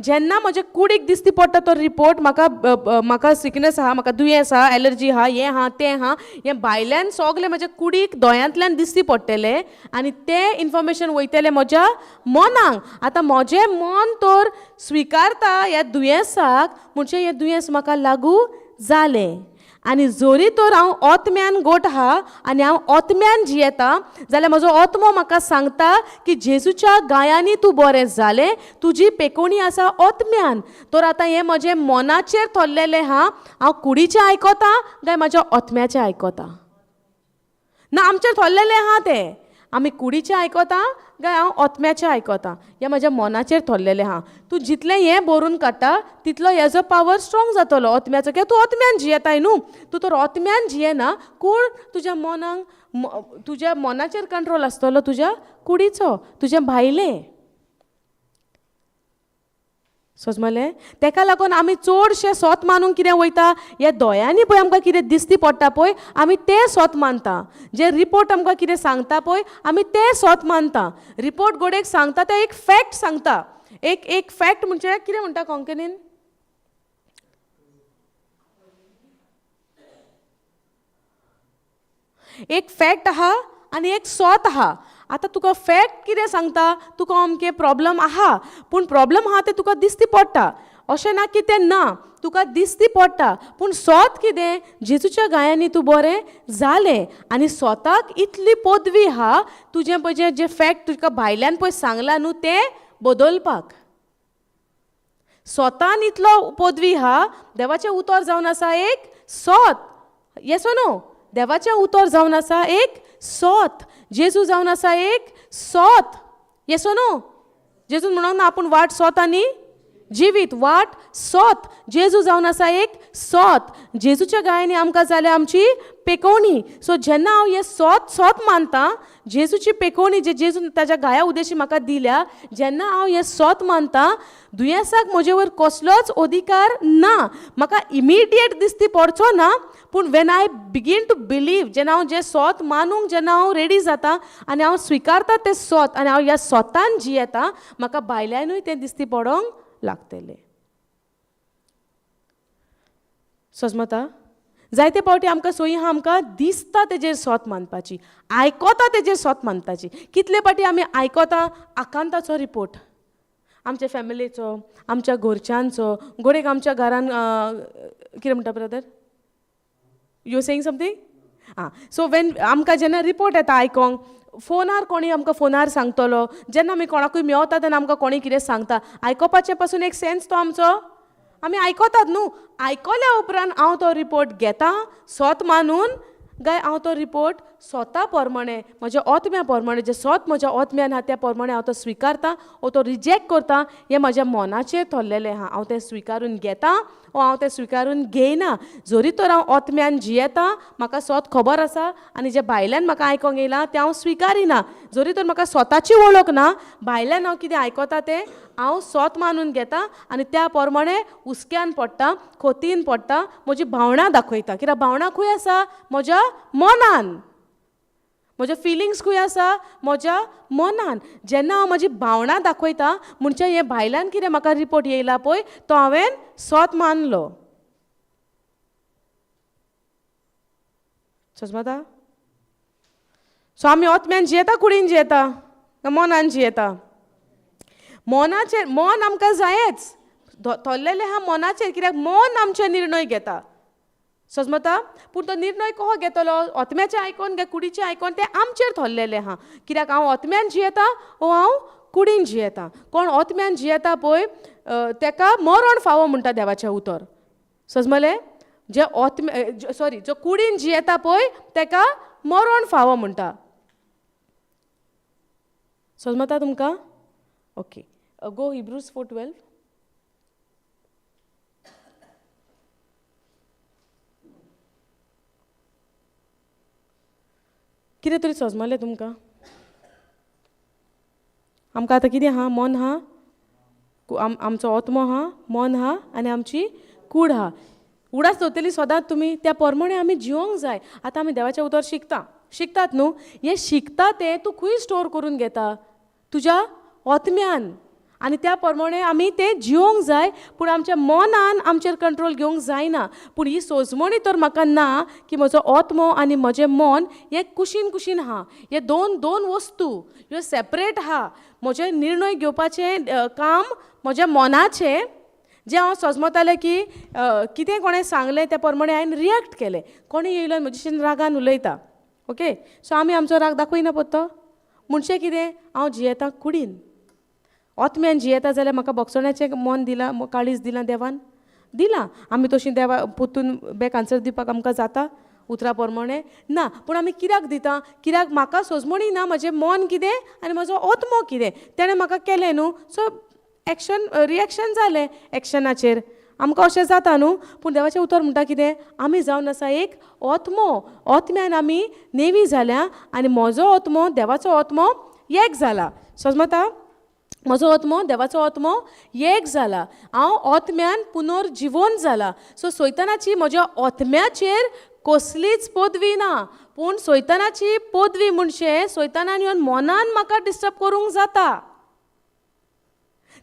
जेन्ना म्हजे कुडीक दिसती पडटा तो रिपोर्ट, म्हाका सिकनेस आहा, म्हाका दुयेंस आहा, एलर्जी आहा, हें आहा, तें आहा, हें भायल्यान सगलें म्हज्या कुडीक दोळ्यांतल्यान दिसती पडटलें आनी तें इन्फॉर्मेशन वयतलें म्हज्या मनाक. आतां म्हजें मन तर स्विकारता ह्या दुयेंसाक, म्हणजे हें दुयेंस म्हाका लागू जालें. आनी जोरी तर हांव आत्म्यान गोठ आहा आनी हांव आत्म्यान जियेता जाल्यार म्हजो आत्मो म्हाका सांगता की जेजूच्या गायांनी तूं बरें जालें, तुजी पेकोवणी आसा आत्म्यान. तर आतां हें म्हजें मनाचेर थरलेलें आहा, हांव कुडीचें आयकतां काय म्हज्या आत्म्याचें आयकतां? ना, आमचेर थरलेलें आहा तें. आमी कुडीचें आयकतां काय हांव आत्म्याचें आयकतां, हें म्हज्या मनाचेर थरलेलें आहा. तूं जितलें हें बरोवन काडटा तितलो हेजो पावर स्ट्रॉंग जातलो आत्म्याचो. कित्याक तूं आत्म्यान जियेताय न्हू. तूं तर आत्म्यान जियेना, कोण तुज्या मनाक तुज्या मनाचेर कंट्रोल आसतलो तुज्या कुडीचो, तुजें भायलें. समजलें? तेका लागून आमी चडशे सोत मानूंक कितें वयता, हे दोळ्यांनी पळय आमकां कितें दिसती पडटा पळय, आमी तें सोत मानता. जे रिपोर्ट आमकां कितें सांगता पळय, आमी तें सोत मानता. रिपोर्ट गोडेक सांगता तें एक फॅक्ट सांगता. एक फॅक्ट म्हणजे कितें म्हणटा कोंकणीन? एक फॅक्ट आहा आनी एक सोत आहा. आतां तुका फॅक्ट कितें सांगता, तुका अमकें प्रॉब्लम आहा, पूण प्रॉब्लम आहा तें तुका दिसती पडटा. अशें ना की तें ना, तुका दिसती पडटा. पूण सोत कितें? जेजूच्या गायांनी तूं बरें जालें. आनी सोताक इतली पदवी आहा, तुजें पळय जे फॅक्ट तुका भायल्यान पळय सांगलां न्हू तें बदलपाक. सोतान इतलो पदवी आहा, देवाचें उतर जावन आसा एक सोत. Yes or no? देवाचें उतर जावन आसा एक सोत. जेजू जावन आसा एक सोत. Yes or no? जेजून म्हणूंक ना आपूण वाट, सोत आनी जिवीत. वाट, सोत. जेजू जावन आसा एक सोत. जेजूच्या गायांनी आमकां जाल्या आमची पेकोवणी. सो जेन्ना हांव हे सोत मानतां, जेजूची पेकोवणी जे जेजून ताज्या गाया उदेशी म्हाका दिल्या, जेन्ना हांव हे सोत मानतां, दुयेंसाक म्हजे वयर कसलोच अधिकार ना. म्हाका इमिडिएट दिसती पडचो ना, पूण वेन आय बिगीन टू बिलीव, जेन्ना हांव जे सोत मानूंक जेन्ना हांव रेडी जाता आनी हांव स्विकारता तें सोत आनी हांव ह्या सोतान जियेता, म्हाका भायल्यानूय तें दिसती पडोंक लागतलें. समजता? जायते पावटी आमकां सोयी आहा, आमकां दिसता तेजेर सोत मानपाची, आयकता तेजेर सोत मानपाची. कितले पाटी आमी आयकता आकांताचो रिपोर्ट, आमच्या फॅमिलीचो, आमच्या घरच्यांचो. घोडेक आमच्या घरान कितें म्हणटा brother? You saying something? So when आमकां जेन्ना रिपोर्ट येता आयकोंक, फोनार कोणी आमकां फोनार सांगतलो, जेन्ना आमी कोणाकूय मेवता तेन्ना आमकां कोणी कितें सांगता, आयकोपाचे पासून एक सेन्स तो आमचो, आमी आयकोतात न्हू. आयकल्या उपरांत हांव तो रिपोर्ट घेता स्वत मानून, काय हांव तो रिपोर्ट स्वता प्रमाणे म्हज्या ओतम्या प्रमाणे जे स्वत म्हज्या ओतम्यान आहा त्या प्रमाणे हांव तो स्विकारता वो तो रिजेक्ट करता, हें म्हज्या मनाचेर थरलेलें आहा. हांव तें स्विकारून घेता वो हांव तें स्विकारून घेयना. जोरी तर हांव ओतम्यान जियेता, म्हाका स्वत खबर आसा, आनी जे भायल्यान म्हाका आयकोंक येयलां तें हांव स्विकारिना. जोरी तर म्हाका स्वताची वळख ना, भायल्यान हांव कितें आयकोता तें हांव स्वत मानून घेता आनी त्या प्रमाणे हुस्क्यान पडटा, खोतीन पडटा, म्हजी भावना दाखयता. कित्याक भावना खंय आसा? म्हज्या मनान. म्हजे फिलिंग्स खंय आसा? म्हज्या मनान. जेन्ना हांव म्हजी भावना दाखयता म्हणजे हें भायल्यान कितें म्हाका रिपोर्ट येयला पळय तो हांवें स्वत मानलो. समजता? सो आमी ओतम्यान जियेता, कुडीन जियेता, मनान जियेता? मनाचेर, मन आमकां जायेच, थरलेलें आहा मनाचेर, कित्याक मन आमचे निर्णय घेता. समजता? पूण तो निर्णय कसो घेतलो? ओतम्याचें आयकोन काय कुडीचें आयकोन तें आमचेर थरलेलें आहा. कित्याक हांव ओतम्यान जियेता वो हांव कुडीन जियेता. कोण ओतम्यान जियेता पळय तेका मरण फावो म्हणटा देवाचें उतर. समजलें? जे जो कुडीन जियेता पळय तेका मरण फावो म्हणटा. समजता तुमकां? ओके, गो हिब्रूज 4:12. कितें तरी समजलें तुमकां? आमकां आतां कितें आहा? मन आहा, आमचो ओतमो आहा, मन आहा आनी आमची कूड आहा. उडास दवरतली सदांच तुमी, त्या प्रमाणे आमी जिवंक जाय. आतां आमी देवाचें उतर शिकतात न्हू. हें शिकता तें तूं खंय स्टोर करून घेता? तुज्या ओतम्यान. आनी त्या प्रमाणे आमी तें जिवंक जाय. पूण आमच्या मनान आमचेर कंट्रोल घेवंक जायना. पूण ही सोजमणी तर म्हाका ना की म्हजो ओतमो आनी म्हजें मन हें कुशीन आहा. हे दोन वस्तू ह्यो सेपरेट आहा. म्हजें निर्णय घेवपाचें काम म्हज्या मनाचें, जें हांव सोजमतालें की कितें कोणें सांगलें त्या प्रमाणे हांवें रियॅक्ट केलें. कोणें येयलो म्हजेशेन रागान उलयता, ओके, सो आमी आमचो राग दाखयना पडतो. म्हणचें कितें? हांव जियेतां कुडीन. ओतम्यान जियेता जाल्यार म्हाका बोगसण्याचें मन दिलां, काळीज दिलां देवान? दिलां. आमी तशीं देवा पोतून बॅक आन्सर दिवपाक आमकां जाता उतरा प्रमाणे? ना. पूण आमी कित्याक दिता? कित्याक म्हाका सोजमणी ना म्हजें मन कितें आनी म्हजो ओतमो कितें तेणें म्हाका केलें न्हू. सो रिएक्शन जालें एक्शनाचेर. आमकां अशें जाता न्हू. पूण देवाचें उतर म्हणटा कितें? आमी जावन आसा एक ओतमो. ओतम्यान आमी नेवी जाल्या आनी म्हजो ओतमो देवाचो ओतमो एक जाला. समजता? म्हजो ओतमो देवाचो ओतमो एक जाला. हांव ओतम्यान पुनर्जिवन जाला. सो सैतानाची म्हज्या ओतम्याचेर कसलीच पदवी ना. पूण सैतानाची पदवी म्हणचे सैतानान येवन मनान म्हाका डिस्टर्ब करूंक जाता.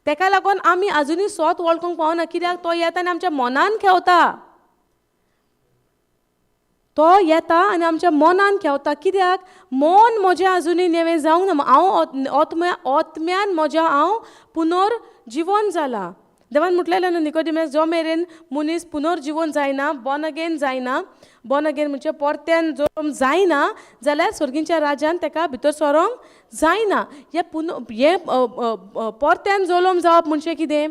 तेका लागून आमी आजुनूय स्वत वळखूंक पावना. कित्याक तो येता आनी आमच्या मनान खेवता. तो येता आनी आमच्या मनान खेवता. कित्याक? मन म्हजें आजुनूय नेवें जावंक ना. हांव ओतम्यान म्हज्या हांव पुनर्जिवन जाला. देवान म्हटलेलें न्हू निकोदेमास, जो मेरेन मनीस पुनर्जिवन जायना, बॉर्न अगेन जायना, बॉर्न अगेन म्हणजे परत्यान जल्म जायना जाल्यार सर्गींच्या राज्यान तेका भितर सरोंक जायना. हे परत्यान जल्म जावप म्हणजे कितें?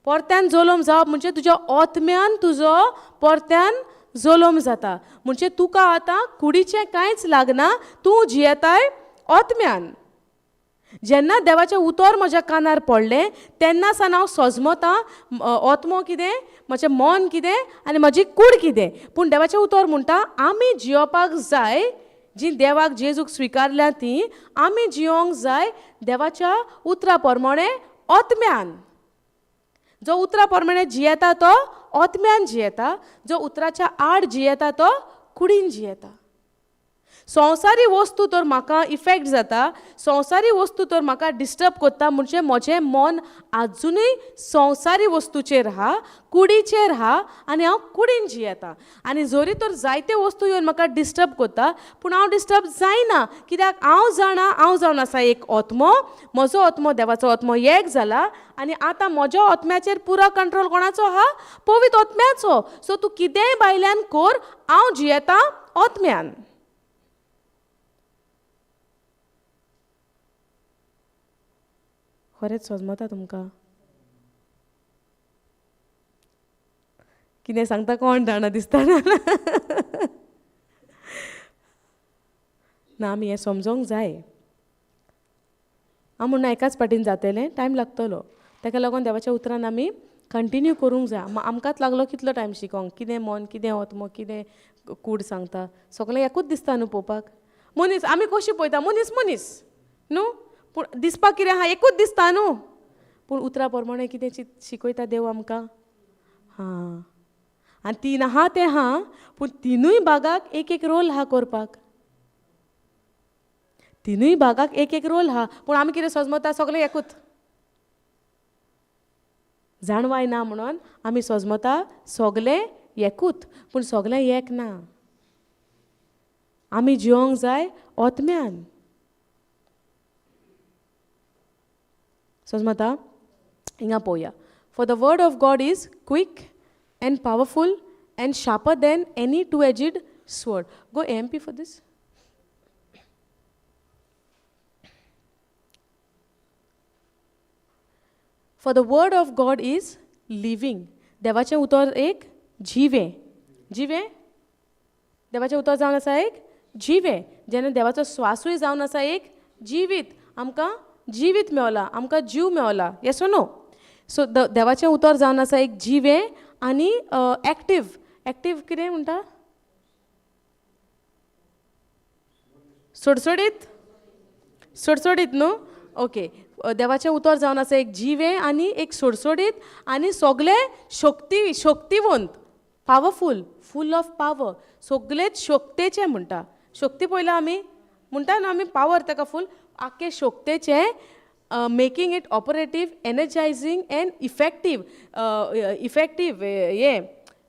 परत्यान जल्म जावप म्हणजे तुज्या ओतम्यान तुजो परत्यान जल्म जाता. म्हणजे तुका आतां कुडीचें कांयच लागना. तूं जियेताय ओतम्यान. जेन्ना देवाचें उतर म्हज्या कानार पडलें तेन्ना सावन हांव सोजमतां ओतमो कितें, म्हजें मन कितें आनी म्हजी कूड कितें. पूण देवाचें उतर म्हणटा आमी जियोपाक जाय जी देवाक जेजूक स्विकारल्या ती आमी जियोंक जाय देवाच्या उतरा प्रमाणे ओतम्यान. जो उतरा प्रमाणे जियेता तो ओतम्यान जियेता. जो उतराच्या आड जियेता तो कुडीन जियेता. संवसारी वस्तू तर म्हाका इफेक्ट जाता, संवसारी वस्तू तर म्हाका डिस्टर्ब करता, म्हणजे म्हजें मन आजुनूय संवसारी वस्तूचेर आहा, कुडीचेर आहा आनी हांव कुडीन जियेता. आनी जरी तर जायते वस्तू येवन म्हाका डिस्टर्ब करता, पूण हांव डिस्टर्ब जायना, कित्याक हांव जावन आसा एक आत्मो, म्हजो आत्मो देवाचो आत्मो एक जाला, आनी आतां म्हज्या आत्म्याचेर पुरो कंट्रोल कोणाचो आहा? पवित्र आत्म्याचो. सो तूं कितेंय भायल्यान कर, हांव जियेतां आत्म्यान. खरेंच समजता तुमकां? कितें सांगता कोण जाणा दिसता ना, आमी हें समजोंक जाय. हांव म्हणून एकाच पाटीन जातलें, टायम लागतलो. ताका लागून देवाच्या उतरान आमी कंटिन्यू करूंक जाय. आमकांच लागलो कितलो टायम शिकोंक, कितें मन, कितें आत्मो, कितें कूड सांगता, सगळें एकूच दिसता न्हू पळोवपाक. मनीस आमी कशी पळयता, मनीस न्हू, पूण दिसपाक कितें आहा, एकूच दिसता न्हू, पूण उतरा प्रमाणे कितें शिकयता देव आमकां. हां, आनी तीन आहा तें आहा, पूण तिनूय भागाक एक एक रोल आहा करपाक. तिनूय भागाक एक एक रोल आहा, पूण आमी कितें समजता, सगळें एकूच. जाणवाय ना म्हणून आमी समजता सगळें एकूच, पूण सगळें एक ना. आमी जिवंक जाय आत्म्यान. समजता? हिंगा पळोवया. For the word of God is quick and powerful and sharper than any two-edged sword. Go AMP for this. For the word of God is living. देवाचें उतर एक जिवे. देवाचें उतर जावन आसा एक जिवे. जेन्ना देवाचो स्वासूय जावन आसा एक जिवीत. आमकां जिवीत मेवला, आमकां जीव मेवला. येस और नो? सो देवाचें उतर जावन आसा एक जिवे आनी एक्टीव कितें म्हणटा? सोडसोडीत न्हू. ओके, देवाचें उतर जावन आसा एक जिवे आनी एक सोडसोडीत आनी सगळे शक्तिवंत, पावरफूल, फूल ऑफ पावर, सगळेच शक्तेचे म्हणटा. शक्ती पयला आमी म्हणटा न्हू आमी पावर, ताका फूल आख्खे शक्तेचे, making it operative, energizing and effective. हे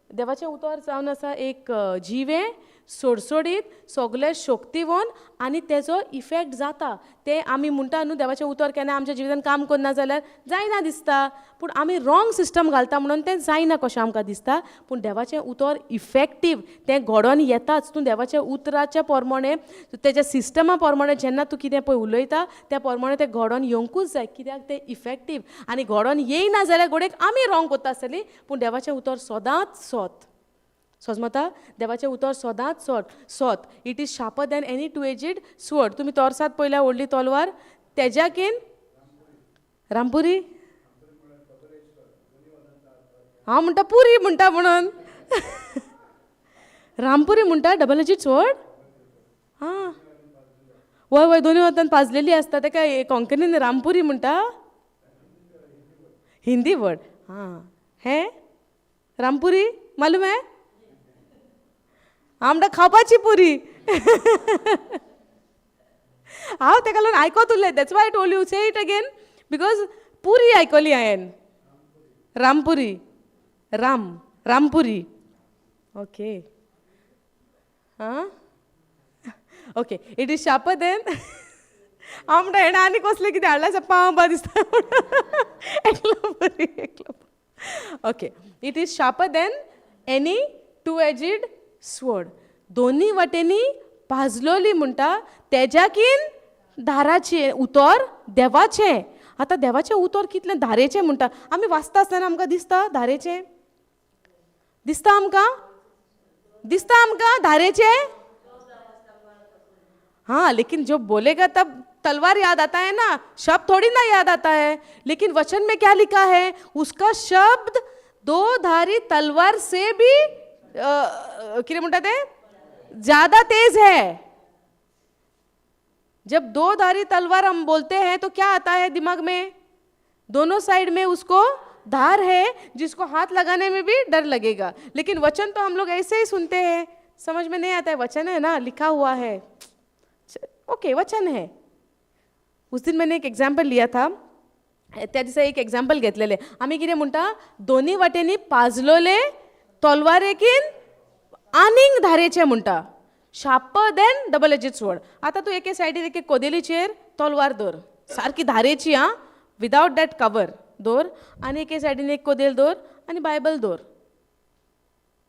देवाचें उतर जावन आसा एक जिवे, सोडसोडीत, सगळे शक्तिवंत आनी तेजो इफेक्ट जाता. ते आमी म्हणटा न्हू देवाचें उतर केन्ना आमच्या जिवितान काम करना जाल्यार जायना दिसता, पूण आमी रॉंग सिस्टम घालता म्हणून तें जायना कशें आमकां दिसता. पूण देवाचें उतर इफेक्टीव, तें घडोवन येताच. तूं देवाच्या उतराच्या प्रमाणे, तेज्या सिस्टमा प्रमाणे जेन्ना तूं कितें पळय उलयता त्या प्रमाणे तें घडोवन येवंकूच जाय, कित्याक तें इफेक्टीव. आनी घडोवन येयना जाल्यार घोडेक आमी रॉंग करता आसतलीं, पूण देवाचें उतर सदांच सोत. समजता? देवाचें उतर सदांच सोत. It is sharper than any to-aged sword. तुमी तोरसात पयल्या व्हडली तलवार, तेज्याकीन रामपुरी, हांव म्हणटा पुरी म्हणटा म्हणून रामपुरी म्हणटा डबल एजीड स्वॉर्ड. हां, वय दोनी वतान पाजलेली आसता, ताका कोंकणीन रामपुरी म्हणटा. हिंदी वर्ड. हां, हे रामपुरी मालूम आहे? हांव म्हणटा खावपाची पुरी. हांव ताका लागून आयकोत उरलें. That's why I told you, say it again, because पुरी आयकली हांवें. रामपुरी, रामपुरी. ओके, हां, okay. It is sharper than, हांव म्हणटा हेणें आनी कसलें कितें हाडलां पाव बा दिसता. एकलो पुरी. Okay, it is sharper than any two edged sword. दोनी वाटेनी भाजलोली म्हणटा, तेज्याकीन धाराचें उतर देवाचें. आतां देवाचें उतर कितलें धारेचें म्हणटा. आमी वाचता आसतना आमकां दिसता धारेचें, दिसता आमकां धारेचें. हाँ, लेकिन जो बोलेगा तब तलवार याद आता है ना, शब्द थोड़ी ना याद आता है. लेकिन वचन में क्या लिखा है? उसका शब्द दो धारी तलवार से भी क्या म्हणतात ते, ज्यादा तेज है. जब दो धारी तलवार हम बोलते हैं तो क्या आता है दिमाग में? दोनों साइड में उसको धार है, जिसको हाथ लगाने में भी डर लगेगा. लेकिन वचन तो हम लोग ऐसे ही सुनते हैं, समझ में नहीं आता है. वचन है ना, लिखा हुआ है. ओके, वचन है. उस दिन मैंने एक एग्जाम्पल लिया था. त्या दिसा एक एग्जाम्पल घेतलेले. आमी कितें म्हणटा, दोनी वाटेनी पाजलोले तलवारेकीन आनीक धारेचे म्हणटा. Sharper than double edged sword. आतां तूं एके सायडीन एके कोदेलीचेर तलवार दवर, सारकी धारेची आं, विदाउट दॅट कवर दवर, आनी एके सायडीन एक कोदेल दवर आनी बायबल दवर.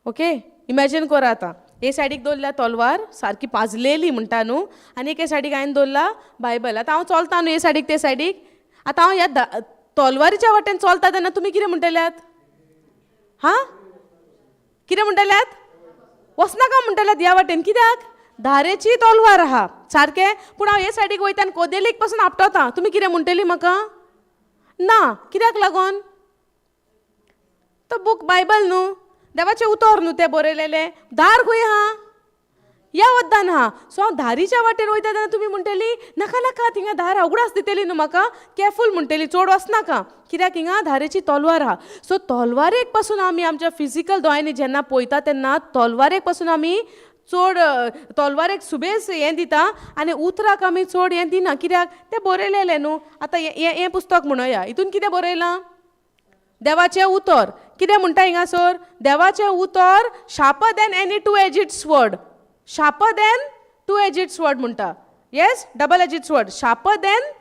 ओके, इमॅजिन करा आतां. हे सायडीक दवरल्या तलवार सारकी पाजलेली म्हणटा न्हू, आनी एके सायडीक हांवें दवरला बायबल. आतां हांव चलता न्हू हे सायडीक ते सायडीक. आतां हांव ह्या तलवारीच्या वाटेन चलता तेन्ना तुमी कितें म्हणटल्यात? हां, कितें म्हणटल्यात? वचनाका म्हणटल्यात ह्या वाटेन. कित्याक? धारेची तलवार आहा, सारकें. पूण हांव हे सायडीक वयता आनी कोदेलीक पासून आपटता. तुमी कितें म्हणटली म्हाका? ना. कित्याक लागोन? तो बूक बायबल न्हू, देवाचें उतर न्हू तें बरयलेलें. धार खंय आहा? ह्या वद्दान आहा. सो हांव धारीच्या वाटेन वयता तेन्ना तुमी म्हणटली नाका नाका, थिंगा धार उगडास दितली न्हू म्हाका, केरफूल म्हणटली, चड वचनाका. कित्याक हिंगा धारेची तलवार आहा. सो तलवारेक पासून आमी आमच्या फिजिकल दोळ्यांनी जेन्ना पळयता तेन्ना तलवारेक पासून आमी चड तलवारेक सुबेज हें दिता आनी उतराक आमी चड हें दिना. कित्याक? तें बरयलेलें न्हू. आतां हें पुस्तक म्हणया, हितून कितें बरयलां? देवाचें उतर. कितें म्हणटा हिंगासर? देवाचें उतर sharper than any two edged sword. Sharper than two edged sword म्हणटा. Yes, double edged sword. Sharper than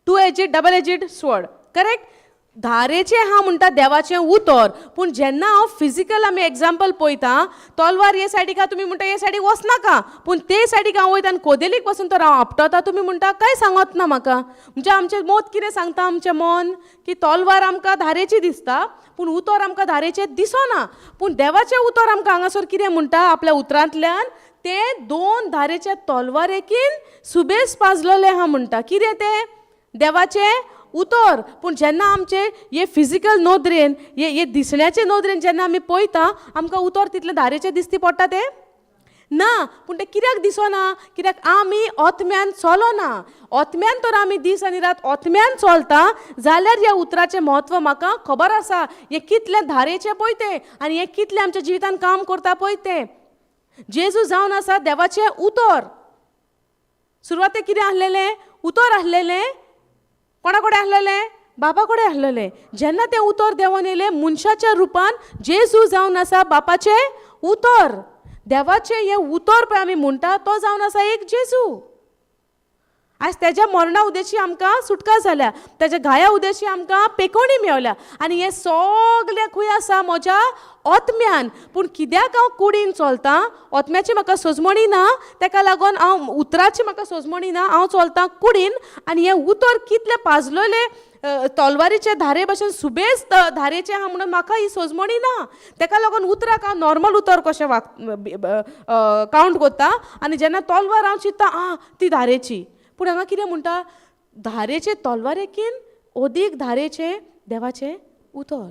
two edged double edged sword. Correct? धारेचें हा म्हणटा देवाचें उतर. पूण जेन्ना हांव फिजिकल आमी एग्जाम्पल पळयता, तलवार हे सायडीक आहा, तुमी म्हणटा हे सायडीक वचनाका. पूण ते सायडीक हांव वयता आनी कोदेलीक पासून तर हांव आपटता, तुमी म्हणटा काय सांगत ना म्हाका. म्हणजे आमचें मत कितें सांगता आमचें मन, की तलवार आमकां धारेची दिसता पूण उतर आमकां धारेचें दिसना. पूण देवाचें उतर आमकां हांगासर कितें म्हणटा आपल्या उतरांतल्यान, ते दोन धारेच्या तलवारेकीन सुबेज पाजलेलें आहा म्हणटा. कितें तें? देवाचें उतर. पूण जेन्ना आमचे हे फिजिकल नोदरेन, हे दिसण्याचे नोदरेन जेन्ना आमी पळयता, आमकां उतर तितलें धारेचें दिसती पडटा तें ना. पूण तें कित्याक दिसना? कित्याक आमी ओतम्यान चलोना. ओतम्यान तर आमी दीस आनी रात ओतम्यान चलता जाल्यार ह्या उतराचें म्हत्व म्हाका खबर आसा. हें कितलें धारेचें पळय तें, आनी हें कितलें आमच्या जिवितान काम करता पळय तें. जेजू जावन आसा देवाचें उतर. सुरवातेक कितें आसलेलें? उतर आसलेलें. कोणा कडेन आसलेलें? बाबा कडेन आसलेलें. जेन्ना तें उतर देवान येयलें मनशाच्या रुपान, जेजू जावन आसा बापाचें उतर. देवाचें हें उतर पळय आमी म्हणटा, तो जावन आसा एक जेजू. आज तेज्या मरणा उदेशी आमकां सुटका जाल्या, तेज्या घाया उदेशी आमकां पेकोणी मेवल्या. आनी हें सगलें खंय आसा? म्हज्या ओतम्यान. पूण कित्याक हांव कुडीन चलतां? ओतम्याची म्हाका सोजमणी ना, तेका लागोन हांव उतराची म्हाका सोजमणी ना, हांव चलतां कुडीन. आनी हें उतर कितलें पाजलेलें तलवारीचे धारे भाशेन सुबेज धारेचें आहा म्हणून म्हाका ही सोजमणी ना. तेका लागोन उतराक हांव नॉर्मल उतर कशें कावंट करता. आनी जेन्ना तलवार हांव चिंत्ता ती धारेची. पूण हांगा कितें म्हणटा? धारेचे तलवारेकीन ओदीक धारेचें देवाचें उतर.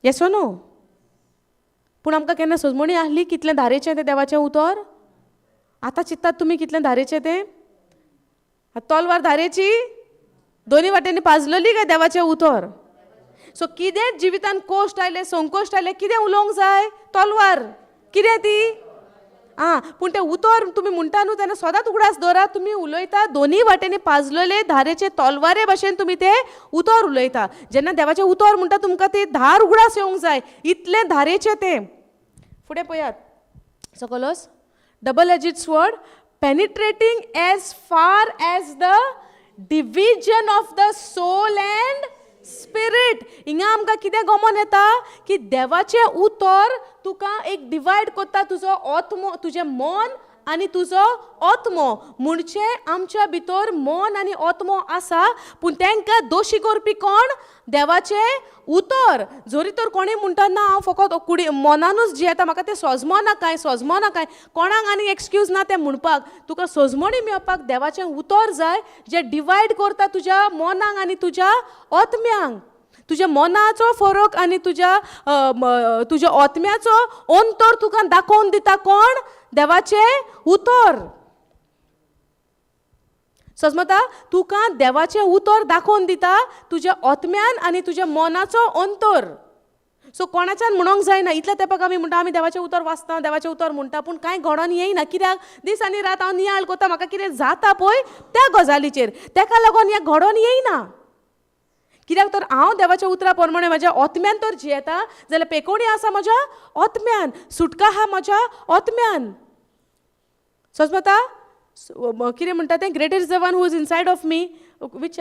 Yes or no? पूण आमकां केन्ना सोजमणी आसली कितलें धारेचें तें देवाचें उतर? आतां चिंततात तुमी कितलें धारेचें तें? तलवार धारेची, दोनी वाटेनी पाजलेली काय देवाचें उतर? सो कितें जिवितान कोश्ट आयले, संकोश्ट आयले, कितें उलोवंक जाय? तलवार. कितें ती? पूण तें उतर तुमी म्हणटा न्हू तेन्ना सदांच उगडास दवरा. तुमी उलयता दोनी वाटेनी पाजलेले धारेचे तलवारे भाशेन तुमी तें उतर उलयता. जेन्ना देवाचें उतर म्हणटा तुमकां ती धार उगडास येवंक जाय, इतलें धारेचें तें. फुडें पळयात. सकलोस. Double edged sword penetrating as far as the division of the soul and spirit. हिंगा आमकां कितें गमन येता की देवाचें उतर तुका एक डिवायड करता तुजो आत्मो, तुजें मन आनी तुजो आत्मो. म्हणचे आमच्या भितर मन आनी आत्मो आसा, पूण तांकां दोशी करपी कोण? देवाचें उतर. जरी तर कोणी म्हणटा ना हांव फकत कुडी मनानूच जियेता, म्हाका तें सोजमना काय, सोजमना काय, कोणाक आनी एक्सक्यूज ना तें म्हणपाक. तुका सोजमणी मेळपाक देवाचें उतर जाय, जें डिवायड करता तुज्या मनाक आनी तुज्या आत्म्यांक. तुज्या मनाचो फरक आनी तुज्या आत्म्याचो अंतर तुका दाखोवन दिता कोण? देवाचें उतर. समजता? तुका देवाचें उतर दाखोवन दिता तुज्या आत्म्यान आनी तुज्या मनाचो अंतर. सो कोणाच्यान म्हणूंक जायना. इतल्या तेंपाक आमी म्हणटा आमी देवाचें उतर वाचता, देवाचें उतर म्हणटा, पूण कांय घडोवन येयना. कित्याक दीस आनी रात हांव नियाळ कोत्ता, म्हाका कितें जाता पळय त्या गजालीचेर, तेका लागून हें घडोवन येयना. कित्याक तर हांव देवाच्या उतरा प्रमाणे म्हज्या आत्म्यान तर जियेता, जाल्यार पेकोवणी आसा म्हज्या आत्म्यान, सुटका आहा म्हज्या आत्म्यान. समजता? कितें म्हणटा तें, greater is the one who is inside of me, which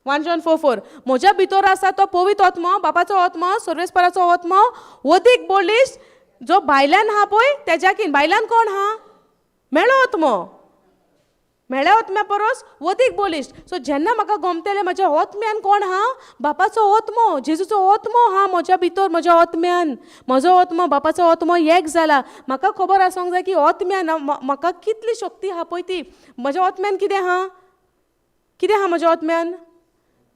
1 John 4:4. म्हज्या भितर आसा तो पवित्र आत्मा, बापाचो आत्मा, सर्वेस्पराचो आत्मा, अदीक बळिश्ट जो भायल्यान आहा पळय तेज्याकीन. भायल्यान कोण आहा? मेळो आत्मो. मेळ्या आत्म्या परस अदीक बळिश्ट. सो जेन्ना म्हाका गमतलें म्हज्या आत्म्यान कोण आहा? बापाचो आत्मो, जेजूचो आत्मो आहा म्हज्या भितर, म्हज्या आत्म्यान. म्हजो आत्मो, बापाचो आत्मो एक जाला. म्हाका खबर आसूंक जाय की आत्म्यान म्हाका कितली शक्ती आहा पळय ती. म्हज्या आत्म्यान कितें आहा? कितें आहा म्हज्या आत्म्यान?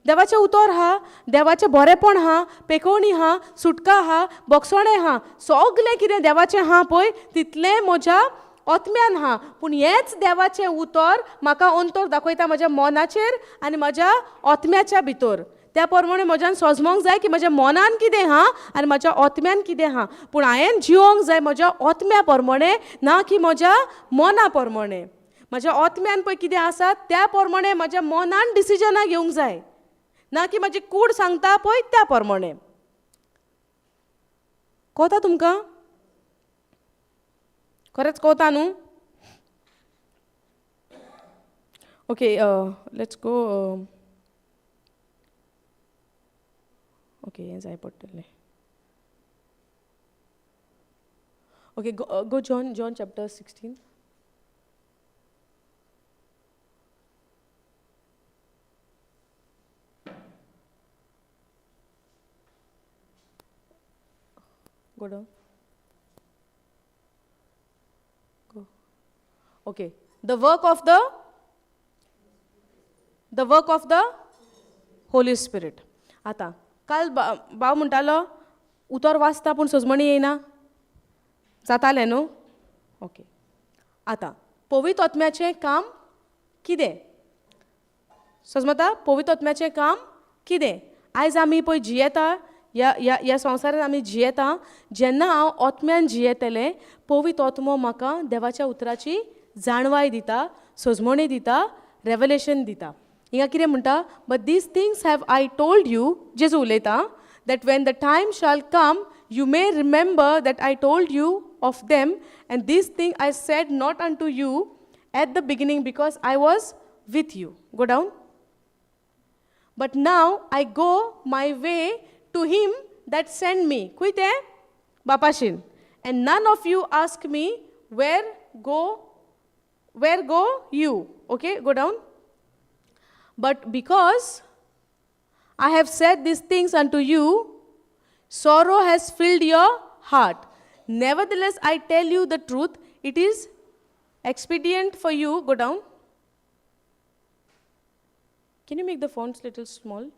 देवाचें उतर आहा, देवाचें बरेपण आहा, पेकोवणी आहा, सुटका आहा, बोगसणें आहा. सगलें कितें देवाचें आहा पळय तितलें म्हज्या आत्म्यान आहा. पूण हेंच देवाचें उतर म्हाका अंतर दाखयता म्हज्या मनाचेर आनी म्हज्या आत्म्याच्या भितर. त्या प्रमाणे म्हज्यान सोजमोंक जाय की म्हज्या मनान कितें आहा आनी म्हज्या आत्म्यान कितें आहा. पूण हांवें जिवोंक जाय म्हज्या आत्म्या प्रमाणे, ना की म्हज्या मना प्रमाणे. म्हज्या आत्म्यान पळय कितें आसा त्या प्रमाणे म्हज्या मनान डिसिजनां घेवंक जाय, ना की म्हजी कूड सांगता पळय त्या प्रमाणे. कळटा तुमकां? खरेंच कळटा न्हू? Okay, let's go. ओके, हें जाय पडटलें. Okay, go John chapter 16. Go down. Go. Okay. The work of the Holy Spirit. आता काल भाव म्हणटालो उतर वाचता पूण सजमणी येयना. जातालें न्हू? ओके. आता पवित्र आत्म्याचें काम कितें? समजता? पवित्र आत्म्याचें काम कितें? आयज आमी पळय जियेता, ह्या संवसारांत आमी जियेता. जेन्ना हांव आत्म्यान जियेतलें, पवित्र आत्मो म्हाका देवाच्या उतराची जाणवाय दिता, सजमणी दिता, रेवलेशन दिता. हिंगा कितें म्हणटा? But these things have I told you, जेजू उलयता, that when the time shall come you may remember that I told you of them, and these thing I said not unto you at the beginning because I was with you. Go down. But now I go my way to him that sent me. Khui te? Bapashin. And none of you ask me, where go you? Okay, go down. But because I have said these things unto you, sorrow has filled your heart. Nevertheless, I tell you the truth, it is expedient for you. Go down. Can you make the fonts little small?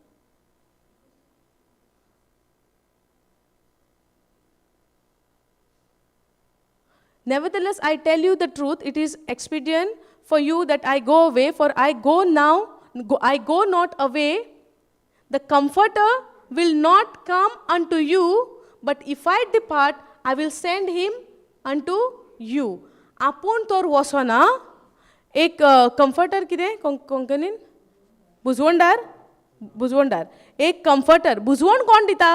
Nevertheless, I tell you the truth, it is expedient for you that I go away, for I go not away. The Comforter will not come unto you, but if I depart, I will send him unto you. आपूण तर वसना. एक कम्फर्टर कितें कोंकणीन? बुजवणदार. एक कम्फर्टर. बुजवण कोण दिता?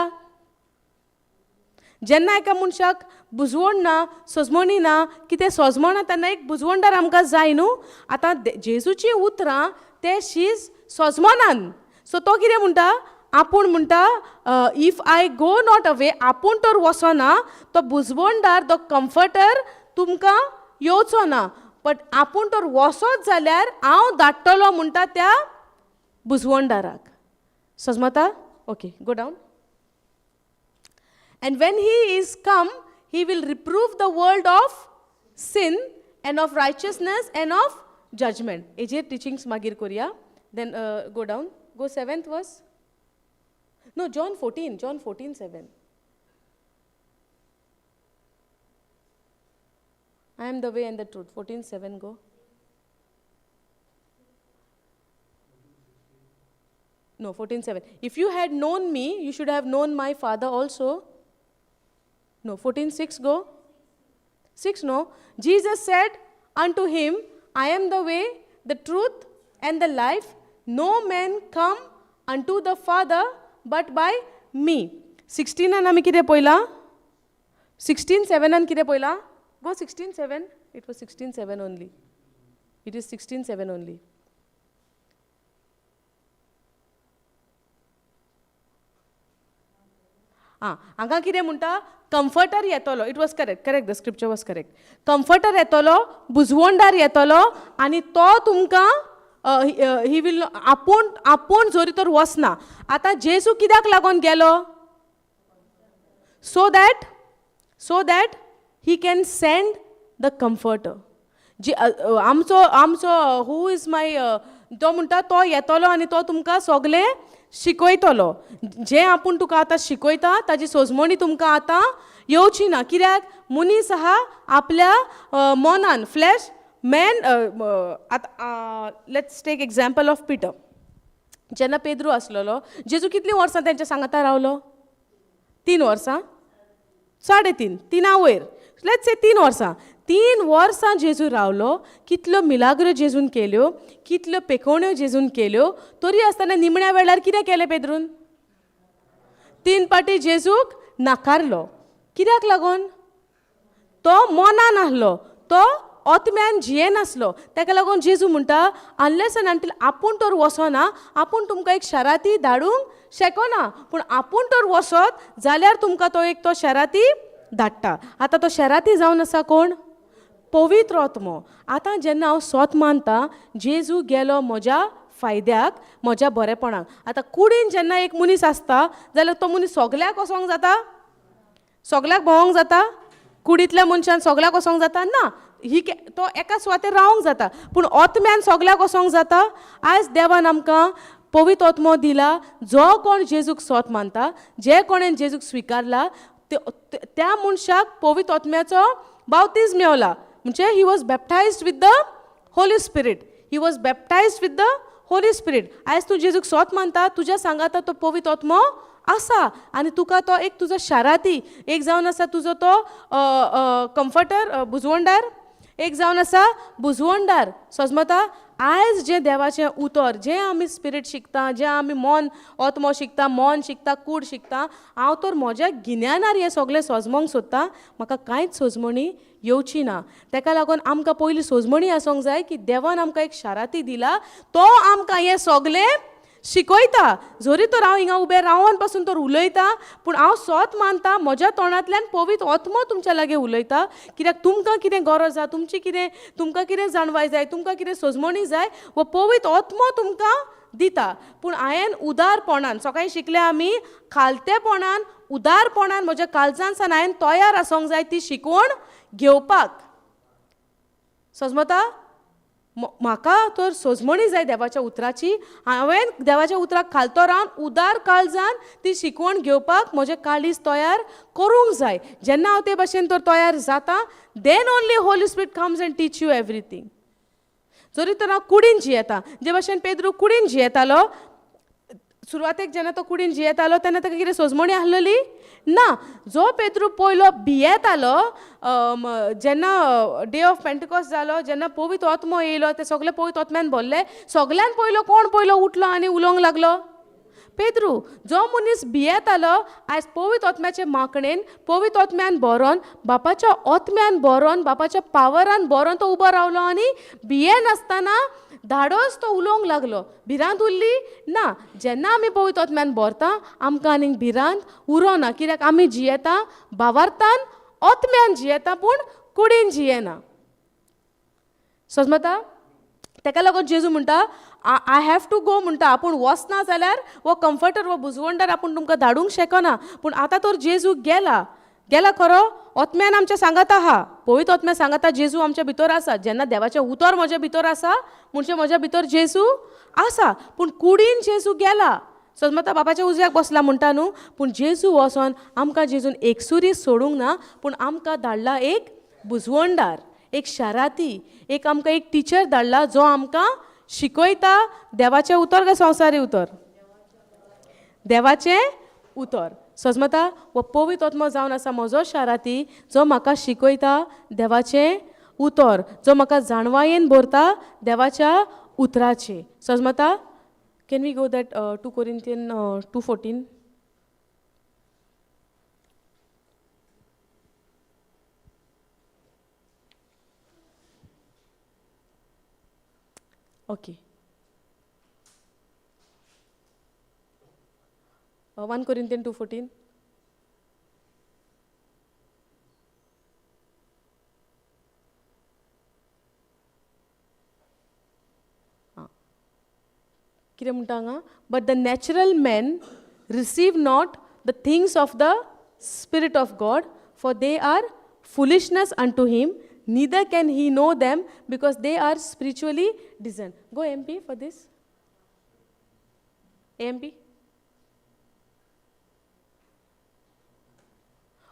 जेन्ना एका मनशाक बुजवण ना, सजमणी ना, कितें सजमणा तेन्ना एक बुजवणदार आमकां जाय न्हू. आतां जेजूची उतरां ते शीज सजमनान. सो तो कितें म्हणटा? आपूण म्हणटा if I go not away, आपूण तर वचना, तो बुजवणदार, तो कम्फर्टर तुमकां येवचो ना. बट आपूण तर वचत जाल्यार हांव धाडटलो म्हणटा त्या बुजवणदाराक. समजता? Okay, go down. And when he is come, he will reprove the world of sin and of righteousness and of judgment. Ejer teachings magir koria. Then go down. Go 7th verse. No, John 14:7. I am the way and the truth. 14:7 go. No, 14:7. If you had known me, you should have known my Father also. No, 14:6 go. 6 no. Jesus said unto him, I am the way, the truth, and the life. No man come unto the Father but by me. 16 आमी कितें पळयलां? 16:7 कितें पळयलां? Go 16:7. It was 16:7 only. It is 16:7 only. हांगा कितें म्हणटा? कम्फर्टर येतलो. It was correct the scripture was correct. Comforter येतलो, बुजवणदार येतलो, आनी तो तुमकां ही वील आपूण जोरी तर वचना. आतां जेजू कित्याक लागून गेलो? So that he can send the comforter. जी आमचो हू इज माय तो म्हणटा तो येतलो आनी तो तुमकां सगळें शिकयतलो. जें आपूण तुका आतां शिकयता ताजी सोजमणी तुमकां आतां येवची ना. कित्याक? मनीस आहा आपल्या मनान फ्लॅश मॅन. आतां लेट्स टेक एग्जाम्पल ऑफ पिटर. जेन्ना पेद्रू आसलेलो, जेजू कितलीं वर्सां तेंच्या सांगाता रावलो? 3 वर्सां, 3.5, 3 वयर, लेट्स से 3 वर्सां. 3 वर्सां जेजू रावलो. कितल्यो मिलाग्रो जेजून केल्यो, कितल्यो पेखवण्यो जेजून केल्यो. तरी आसतना निमण्या वेळार कितें केलें पेद्रून? 3 पाटी जेजूक नाकारलो. कित्याक लागून? तो मनान आसलो, तो आत्म्यान जियेनासलो. ताका लागून जेजू म्हणटा अनलेस एंड अंटील आपूण तर वचना, आपूण तुमकां एक शाराती धाडूंक शकना. पूण आपूण तर वचत जाल्यार तुमकां तो एक तो शाराती धाडटा. आतां तो शाराती जावन आसा कोण? पवित्र आत्मो. आतां जेन्ना हांव स्वत मानता जेजू गेलो म्हज्या फायद्याक, म्हज्या बरेपणाक. आतां कुडीन जेन्ना एक मनीस आसता जाल्यार तो मनीस सगल्याक वसोंक जाता? सगल्याक भोंवंक जाता? कुडींतल्या मनशान सगल्याक वसोंक जाता? ना. तो एका सुवातेर रावंक जाता. पूण आत्म्यान सगल्याक वसोंक जाता? आयज देवान आमकां पवित्र आत्मो दिला. जो कोण जेजूक स्वत मानता, जे कोणेन जेजूक स्विकारला, त्या मनशाक पवित्र आत्म्याचो बावतीज मेवला. म्हणजे he was baptized with the Holy Spirit. He was baptized with the Holy Spirit. आयज तूं जेजूक स्वत मानता, तुज्या सांगाता तो पवित्र आत्मो आसा आनी तुका तो एक तुजो शाराती एक जावन आसा, तुजो तो कम्फर्टर बुजवणदार एक जावन आसा, बुजवणदार. समजता? आयज जें देवाचें उतर, जें आमी स्पिरीट शिकता, जें आमी मन आत्मो शिकता, मन शिकता, कूड शिकता, हांव तर म्हज्या गिन्यानार हें सगळें सोजमोंक सोदतां. म्हाका कांयच सोजमणी येवची ना. ताका लागून आमकां पयलीं सोजमणी आसूंक जाय की देवान आमकां एक शाराती दिला. तो आमकां हें सगळें शिकयता. जोरी तर हांव हिंगा उबें रावन पासून तर उलयता, पूण हांव स्वत मानता म्हज्या तोंडांतल्यान पवित्र आत्मो तुमच्या लागीं उलयता. कित्याक तुमकां कितें गरज आसा, तुमकां कितें जाणवाय जाय, तुमकां कितें सोजमणी जाय, वो पवित्र आत्मो तुमकां दिता. पूण हांवें उदारपणान सकाळीं शिकले आमी खालतेपणान, उदारपणान म्हज्या काळजांसान हांवें तयार आसूंक जाय ती शिकवण घेवपाक. समजता? म्हाका तर सोजमणी जाय देवाच्या उतराची. हांवें देवाच्या उतराक खालतो रावन उदार काळजान ती शिकवण घेवपाक म्हजें काळीज तयार करूंक जाय. जेन्ना हांव ते भाशेन तर तयार जाता, then only holy spirit comes and teach you everything. जरी तर हांव कुडीन जियेता, जे भाशेन पेद्रू कुडीन जियेतालो, सुरवातेक जेन्ना तो कुडीन जियेतालो तेन्ना ताका कितें सोजमणी आसलेली ना. जो पेद्रू पयलो भियेतालो, जेन्ना डे ऑफ पेंटिकॉस्ट जालो, जेन्ना पवित्र आत्मो येयलो, ते सगळे पवित्र आत्म्यान भरले. सगळ्यान पयलो कोण पयलो उठलो आनी उलोवंक लागलो? पेद्रू. जो मनीस भियेतालो आयज पवित्र आत्म्याचे माकणेन, पवित्र आत्म्यान बरोवन, बापाच्या आत्म्यान बरोवन, बापाच्या पावरान बरोवन तो उबो रावलो आनी भियेनासतना धाडोस तो उलोवंक लागलो. भिरांत उरली ना. जेन्ना आमी पवित्र आत्म्यान भरता आमकां आनीक भिरांत उरोना. कित्याक आमी जियेता भावार्थान, आत्म्यान जियेता, पूण कुडीन जियेना. समजता? ताका लागून जेजू म्हणटा आय हॅव टू गो म्हणटा. आपूण वचना जाल्यार वो कम्फर्टर, वो बुजवणदार आपूण तुमकां धाडूंक शकना. पूण आतां तर जेजू गेला खरो, आत्म्यान आमच्या सांगात आहा. पवित्र आत्म्या सांगाता जेजू आमच्या भितर आसा. जेन्ना देवाचें उतर म्हज्या भितर आसा म्हणजे म्हज्या भितर जेजू आसा. पूण कुडीन जेजू गेला. समजता? बापाच्या उजव्याक बसला म्हणटा न्हू, पूण जेजू वचोन आमकां जेजून एकसुरी सोडूंक ना, पूण आमकां धाडला एक बुजवणदार, एक शाराती, एक आमकां एक टिचर धाडला जो आमकां शिकयता. देवाचें उतर काय संवसारी उतर? देवाचें उतर. समजता वो पवित्र आत्मा जावन आसा म्हजो शाराती, जो म्हाका शिकयता देवाचें उतर, जो म्हाका जाणवायेन भरता देवाच्या उतराचें. समजता? Can we go that 2 Corinthians 2:14? Okay. 1 Corinthians 2:14. कितें म्हणटा हांगा? But the natural man receive not the things of the spirit of God, for they are foolishness unto him, neither can he know them because they are spiritually discerned. Go MP for this. AMP.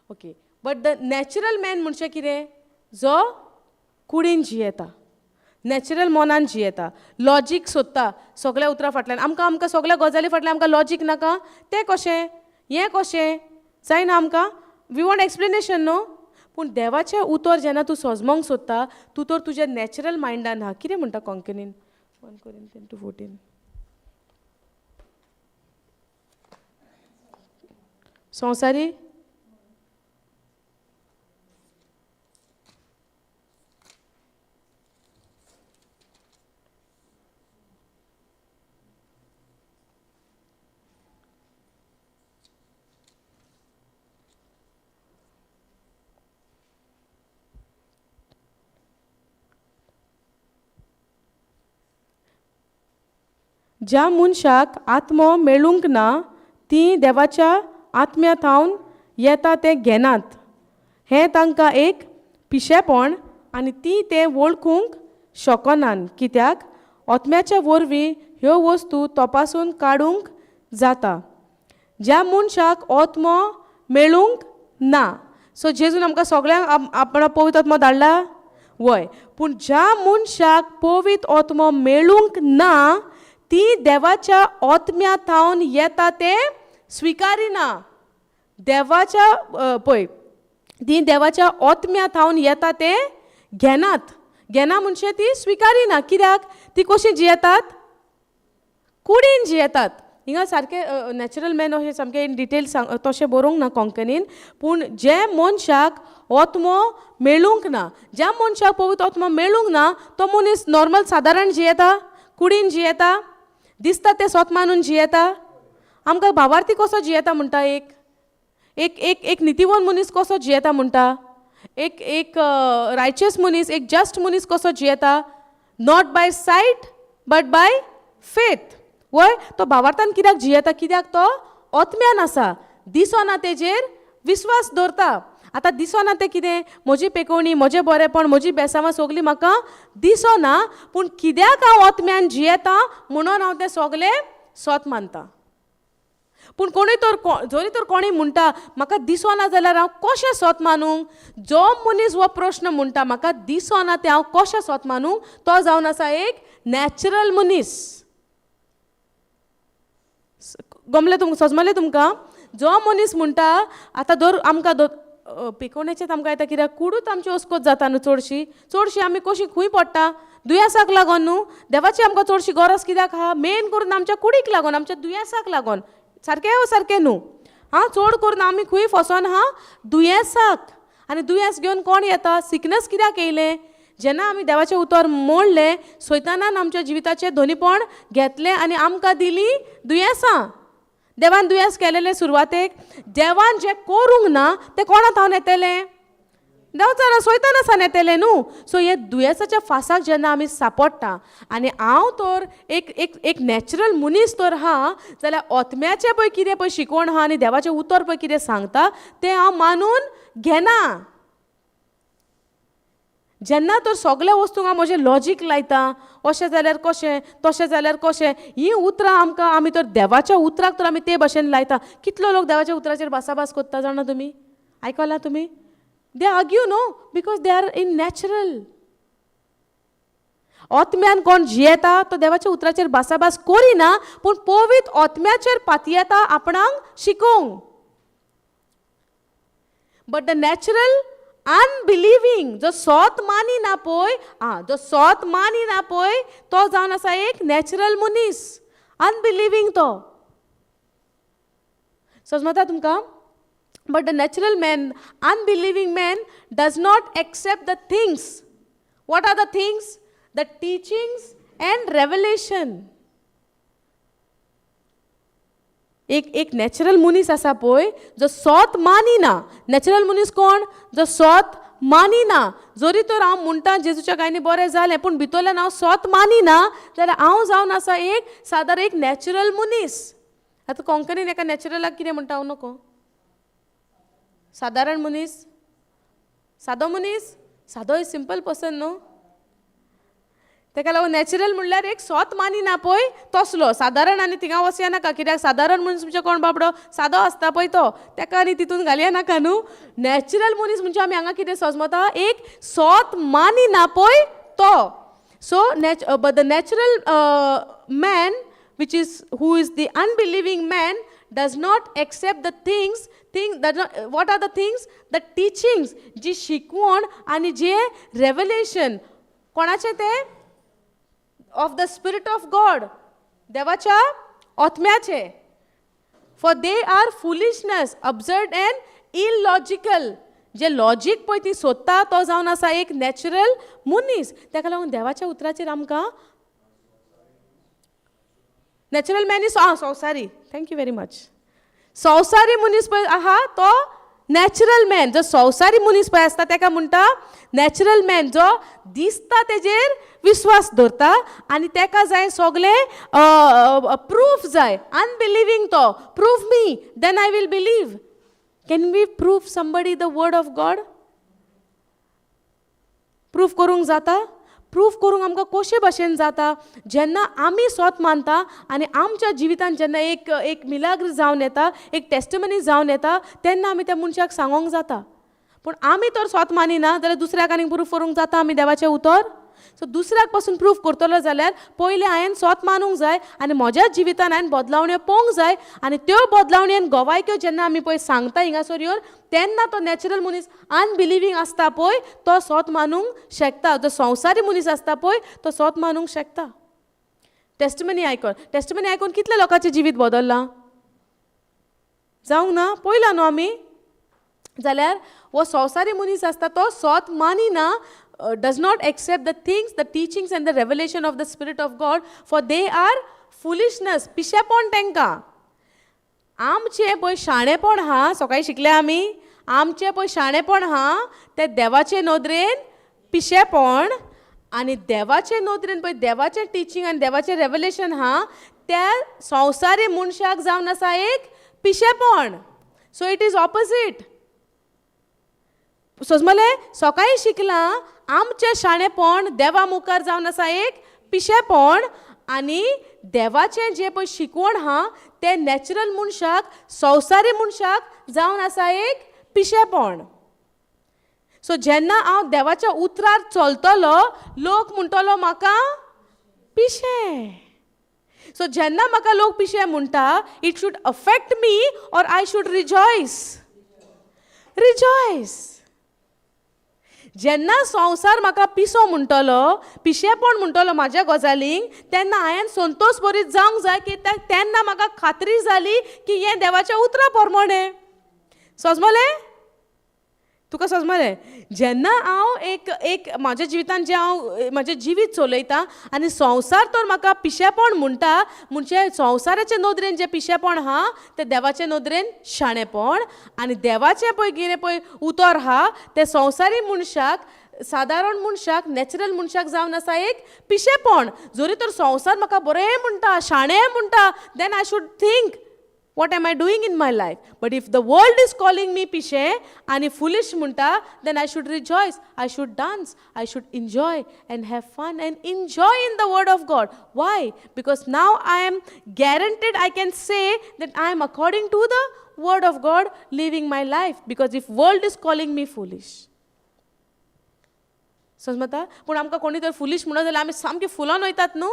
Okay. But the natural man म्हणजे कितें? जो कुडीन जियेता, नॅचरल मनान जियेता, लॉजीक सोदता सगळ्या उतरां फाटल्यान. आमकां सगळ्या गजाली फाटल्यान आमकां लॉजीक नाका. तें कशें, हें कशें जायना आमकां. वी वॉन्ट एक्सप्लेनेशन न्हू. पूण देवाचें उतर जेन्ना तूं सोजमोंक सोदता, तूं तर तुज्या नॅचरल मायंडान आहा. कितें म्हणटा कोंकणीन? 1 Corinthians 2:14. संवसारी ज्या मनशाक आत्मो मेळूंक ना, ती देवाच्या आत्म्यांत हांवन येता ते घेनात. हें तांकां एक पिशेपण आनी ती ते वळखूंक शकनान. कित्याक आत्म्याच्या वरवीं ह्यो वस्तू तपासून काडूंक जाता. ज्या मनशाक आत्मो मेळूंक ना. सो जेजून आमकां सगळ्यांक आपणा पवित्र आत्मो धाडला? वय. पूण ज्या मनशाक पवित्र आत्मो मेळूंक ना, ती देवाच्या आत्म्यांत हांवन येता ते स्विकारिना. देवाच्या पळय, ती देवाच्या आत्म्यांत हांवन येता ते घेनात. घेना म्हणजे ती स्विकारिना. कित्याक? ती कशी जियेतात? कुडीन जियेतात. हिंगा सारकें नॅचरल मॅन अशें सामकें इन डिटेल तशें बरोवंक ना कोंकणीन. पूण जे मनशाक आत्मो मेळूंक ना, ज्या मनशाक पवित्र आत्मो मेळूंक ना, तो मनीस नॉर्मल सादारण जियेता, कुडीन जियेता, दिसता ते स्वत मानून जियेता. आमकां भावार्थी कसो जियेता म्हणटा? एक नितीवन मनीस कसो जियेता म्हणटा? एक रायचियस मनीस, एक जस्ट मनीस कसो जियेता? Not by sight but by faith. वय. तो भावार्थान कित्याक जियेता? कित्याक तो आत्म्यान आसा, दिसना तेजेर विस्वास दवरता. आतां दिसना तें कितें? म्हजी पेकोवणी, म्हजें बरेंपण, म्हजी बेसांवां सगळीं म्हाका दिसना. पूण कित्याक हांव आत्म्यान जियेता म्हणून हांव तें सगळें स्वत मानता. पूण कोणूय तर जरी तर कोणूय म्हणटा म्हाका दिसना, जाल्यार हांव कशें स्वत मानूंक? जो मनीस हो प्रश्न म्हणटा म्हाका दिसना तें हांव कशें स्वत मानूंक, तो जावन आसा एक नॅचरल मनीस. गमलें सजमलें तुमकां? जो मनीस म्हणटा, आतां धर आमकां पिकोवण्याचेंच आमकां येता. कित्याक? कुडूच आमची अस्कोत जाता न्हू. चडशी आमी कशी खूंय पडटा? दुयेंसाक लागोन न्हू. देवाची आमकां चडशी गरज कित्याक आहा? मेन करून आमच्या कुडीक लागोन, आमच्या दुयेंसाक लागोन. सारकें न्हू. चड करून आमी खूंय फसोन आहा? दुयेंसाक. आनी दुयेंस घेवन कोण येता? सिकनेस कित्याक येयलें? जेन्ना आमी देवाचें उतर मोडलें, सैतानान आमच्या जिविताचें धनीपण घेतलें आनी आमकां दिलीं दुयेंसां. देवान दुयेंस केलेलें सुरवातेक. देवान जें करूंक ना तें कोणाक हांव येतेलें? देंवचाना सैतानासान येतेलें न्हू. सो हे दुयेंसाच्या फासाक जेन्ना आमी सांपडटा, आनी हांव तर एक नॅचरल मनीस तर आहा, जाल्यार आत्म्याचें पळय कितें पळय शिकवण आहा आनी देवाचें उतर पळय कितें सांगता तें हांव मानून घेना. जेन्ना तर सगळ्या वस्तूंक हांव म्हजें लॉजीक लायता, अशें जाल्यार कशें, तशें जाल्यार कशें, हीं उतरां आमी तर देवाच्या उतराक तर आमी ते भशेन लायता. कितलो लोक देवाच्या उतराचेर भासाभास करता जाणा तुमी? आयकलां तुमी? They argue no because they are in natural. आत्म्यान कोण जियेता तो देवाच्या उतराचेर भासाभास करिना, पूण पवित्र आत्म्याचेर पातयेता आपणाक शिकोवंक. बट द नॅचरल अनबिलिव्हिंग, जो सोत मानिना पळय, जो सोत मानिना पळय तो जावन आसा एक नॅचरल मनीस, अनबिलिव्हिंग तो. समजता तुमकां? But the natural man, unbelieving man does not accept the things. What are the things? The teachings and revelation. एक नॅचरल मनीस आसा पळय जो सोत मानिना. नॅचरल मनीस कोण? जो सोत मानिना. जरी तर हांव म्हणटा जेजूच्या गायनी बरें जालें, पूण भितरल्यान हांव सोत मानिना, जाल्यार हांव जावन आसा एक सादारण एक नॅचरल मनीस. आतां कोंकणीन एका नॅचरलाक कितें म्हणटा हांव नको? सादारण मनीस, सादो मनीस, सादो इज सिंपल पर्सन न्हू. ताका लागून नॅचरल म्हणल्यार एक सोत मानिना पळय तसलो. सादारण आनी थिंगा वचया नाका, कित्याक सादारण मनीस म्हणजे कोण बाबडो? सादो आसता पळय तो, ताका आनी तितून घालया नाका न्हू. नॅचरल मनीस म्हणजे आमी हांगा कितें समजता? एक सोत मानिना पळय तो. So but the natural man, which is who is the unbelieving man, does not accept the things. What are the things? The teachings, जी शिकवण आणि जे रेवलेशन. कोणाचे ते? Of the spirit of God, देवाच्या आत्म्याचे. For they are foolishness, absurd and illogical. जे लॉजिक पळय ती सोदता तो जावन आसा एक नॅचरल मनीस. ताका लागून देवाच्या उतराचेर आमकां नॅचरल मॅन इज संवसारी. Thank you very much. संवसारी मनीस पळय आहा तो नॅचरल मॅन. जो संवसारी मनीस पळय आसता ताका म्हणटा नॅचरल मॅन, जो दिसता तेजेर विश्वास दवरता आनी ताका जाय सगळे प्रूफ जाय. अनबिलिव्हिंग तो. Proof me, then I will believe. Can we proof somebody the word of God? Proof करूंक जाता? प्रूफ करूंक आमकां कशे भाशेन जाता? जेन्ना आमी स्वत मानता आनी आमच्या जिवितान जेन्ना एक मिलाग्र जावन येता, एक टेस्टमनी जावन येता, तेन्ना आमी त्या मनशाक सांगोंक जाता. पूण आमी तर स्वत मानिना जाल्यार दुसऱ्याक आनीक प्रूफ करूंक जाता आमी देवाचें उतर? सो दुसऱ्याक पासून प्रूफ करतलो जाल्यार पयलीं हांवें स्वत मानूंक जाय आनी म्हज्या जिवितान हांवें बदलावण्यो पळोवंक जाय. आनी त्यो बदलावण्यांत गोवायक्यो जेन्ना आमी पळय सांगता हिंगासर येवन, तेन्ना तो नॅचरल मनीस अनबिलिव्हिंग आसता पळय तो स्वत मानूंक शकता. जो संवसारी मनीस आसता पळय तो स्वत मानूंक शकता. टेस्टमनी आयकून कितल्या लोकांचें जिवीत बदललां? जावंक ना? पळयलां न्हू आमी. जाल्यार हो संवसारी मनीस आसता तो स्वत मानिना, does not accept the things, the teachings and the revelation of the Spirit of God, for they are foolishness. पिशेपण तांकां. आमचें पळय शाणेपण हा, सकाळीं शिकले आमी, आमचें पळय शाणेपण हा तें देवाचे नदरेन पिशेपण. आनी देवाचे नदरेन पळय देवाचें टिचींग आनी देवाचें रेवलेशन हा त्या संवसारी मनशाक जावन आसा एक पिशेपण. So it is opposite. समजलें? सकाळीं शिकलां आमचें शाणेपण देवा मुखार जावन आसा एक पिशेपण, आनी देवाचें जें पळय शिकवण हा तें नॅचरल मनशाक, संवसारी मनशाक जावन आसा एक पिशेपण. सो जेन्ना हांव देवाच्या उतरार चलतलो, लोक म्हणटलो म्हाका पिशें. सो जेन्ना म्हाका लोक पिशें म्हणटा, it should affect me or I should rejoice? Rejoice. जेन्ना संवसार म्हाका पिसो म्हणटलो, पिशेपण म्हणटलो म्हाज्या गजालींक, तेन्ना हांवें संतोश भरीत जावंक जाय, कित्याक तेन्ना म्हाका खात्री जाली की हें देवाच्या उतरा प्रमाणें. समजलें? तुका समजलें? जेन्ना हांव एक म्हाज्या जिवितान जें हांव म्हाजें जिवीत चलयतां आनी संवसार तर म्हाका पिशेपण म्हणटा, म्हणजे संवसाराचे नदरेन जें पिशेपण हा तें देवाचे नदरेन शाणेपण. आनी देवाचें पळय कितें पळय उतर हा तें संवसारी मनशाक, सादारण मनशाक, नॅचरल मनशाक जावन आसा एक पिशेपण. जरी तर संवसार म्हाका बरें म्हणटा, शाणें म्हणटा, then I should think what am I doing in my life? But if the world is calling me pishe and foolish munta, then I should rejoice, I should dance, I should enjoy and have fun and enjoy in the word of God. Why? Because now I am guaranteed, I can say that I am according to the word of God living my life. Because if world is calling me foolish, समजता. पूण आमकां कोणी तर फुलीश म्हणत जाल्यार आमी सामकी फुलान वयतात न्हू.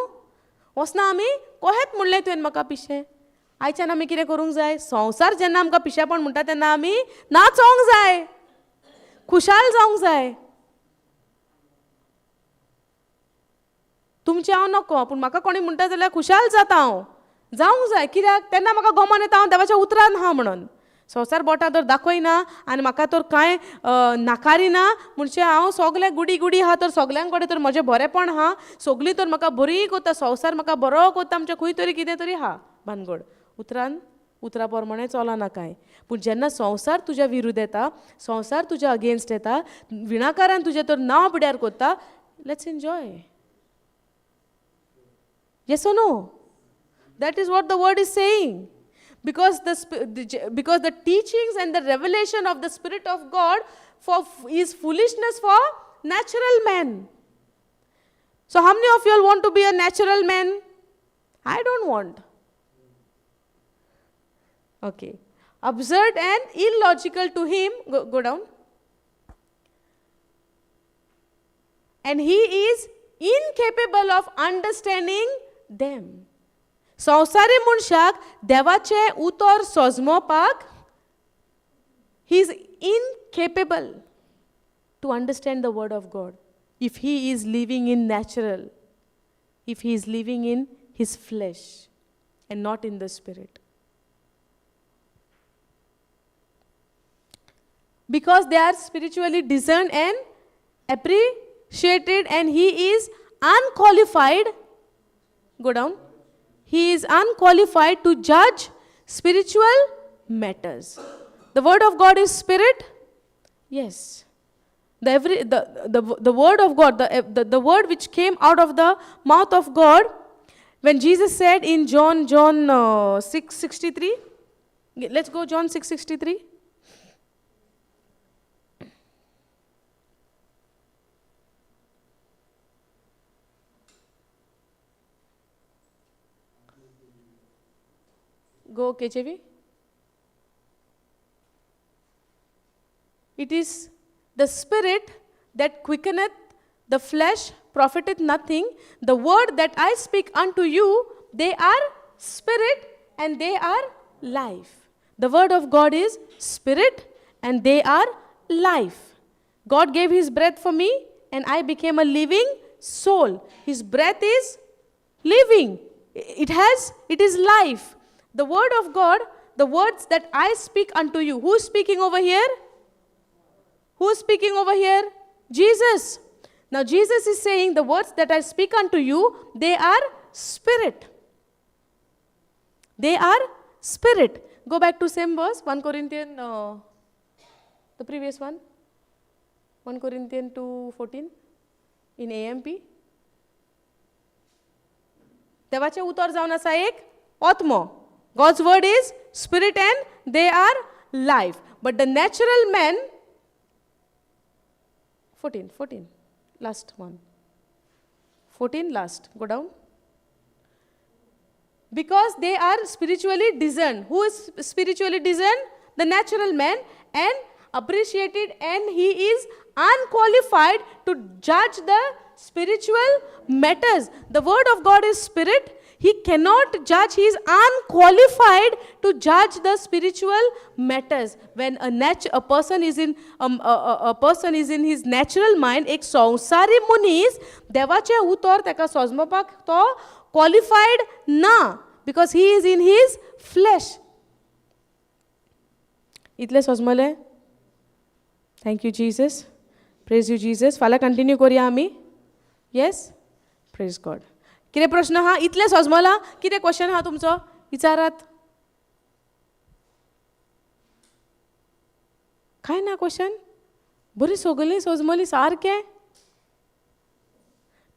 वचना आमी कोहेत म्हणलें तुवें म्हाका पिशें. आयच्यान आमी कितें करूंक जाय? संवसार जेन्ना आमकां पिशेपण म्हणटा तेन्ना आमी नाचोंक जाय, खुशाल जावंक जाय. तुमचें हांव नको, पूण म्हाका कोणी म्हणटा जाल्यार खुशाल जाता हांव. जावंक जाय. कित्याक? तेन्ना म्हाका गोमोन येता हांव देवाच्या उतरान आहा म्हणून. संवसार बोटां तर दाखयना आनी म्हाका तर कांय नाकारिना म्हणचे हांव सगळे गुडी गुडी आहा, तर सगल्यांक कडेन तर म्हजें बरेंपण आहा, सगळीं तर म्हाका बरी कोत्ता, संवसार म्हाका बरो कोत्ता, म्हणजे खंय तरी कितें तरी आहा भानगड. उतरा प्रमाणे चलना कांय. पूण जेन्ना संवसार तुज्या विरुद्ध येता, संवसार तुज्या अगेन्स्ट येता, विणाकारान तुजें तर नांव पिड्यार कोत्ता, लेट्स एन्जॉय. येस और no? That is what the word is saying. Because the teachings and the revelation of the Spirit of God is foolishness for natural men. So how many of you all want to be a natural man? I don't want. Okay. Absurd and illogical to him. Go down. And he is incapable of understanding them. संवसारी मनशाक देवाचे उतर सोजमोवपाक he is incapable to understand the word of God if he is living in natural, if he is living in his flesh and not in the spirit. Because they are spiritually discerned and appreciated, and he is unqualified. Go down. He is unqualified to judge spiritual matters. The word of God is spirit. Yes. The word of God, the word which came out of the mouth of God, when Jesus said in John 6:63. Let's go John 6:63. Go KJV. It is the spirit that quickeneth, the flesh profiteth nothing. The word that I speak unto you, they are spirit and they are life. The word of God is spirit and they are life. God gave his breath for me and I became a living soul. His breath is living. It is life. The word of God, the words that I speak unto you. Who is speaking over here? Who is speaking over here? Jesus. Now Jesus is saying the words that I speak unto you, they are spirit. They are spirit. Go back to same verse, 1 Corinthians, the previous one. 1 Corinthians 2:14 in AMP. देवाचे उतर जावन आसा एक आत्मो. God's word is spirit and they are life. But the natural man, 14, last one. 14, last, go down. Because they are spiritually discerned. Who is spiritually discerned? The natural man, and appreciated, and he is unqualified to judge the spiritual matters. The word of God is spirit. He cannot judge. He is unqualified to judge the spiritual matters. When a person is in his natural mind, एक संसारी मनीस देवाचे उतर तेका सोजमोवपाक तो qualified ना, because he is in his flesh. इतले सोजमले. Thank you Jesus. Praise you Jesus. फाल्यां कंटिन्यू करूया आमी. Yes? Praise God. कितें प्रश्न आहा? इतले सोजमला? कितें क्वेश्चन आहा तुमचो? विचारात. काय ना क्वेश्चन? बरी सगळीं सोजमली सारकें.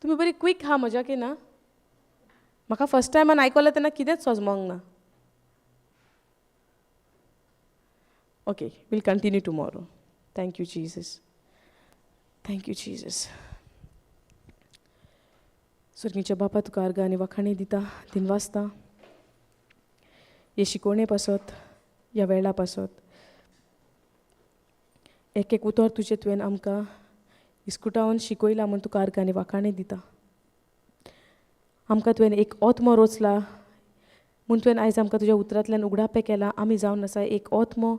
तुमी बरी क्विक आहा म्हज्या की ना? म्हाका फर्स्ट टायमान आयकलें तेन्ना कितेंच सोजमोंक ना. Okay, we'll continue tomorrow. Thank you, Jesus. Thank you, Jesus. स्वर्गीच्या बापा तुका अर्घ आनी वखाणी दिता, दिनवासता हे शिकवणे पासत, ह्या वेळा पासत एक एक उतर तुजें तुवें आमकां इस्कुटावन शिकयला म्हूण तुका आर्गां आनी वाखाणी दिता. आमकां तुवें एक ओत्मो रोचला म्हूण तुवें आयज आमकां तुज्या उतरांतल्यान उगडापें केलां. आमी जावन आसा एक ओत्मो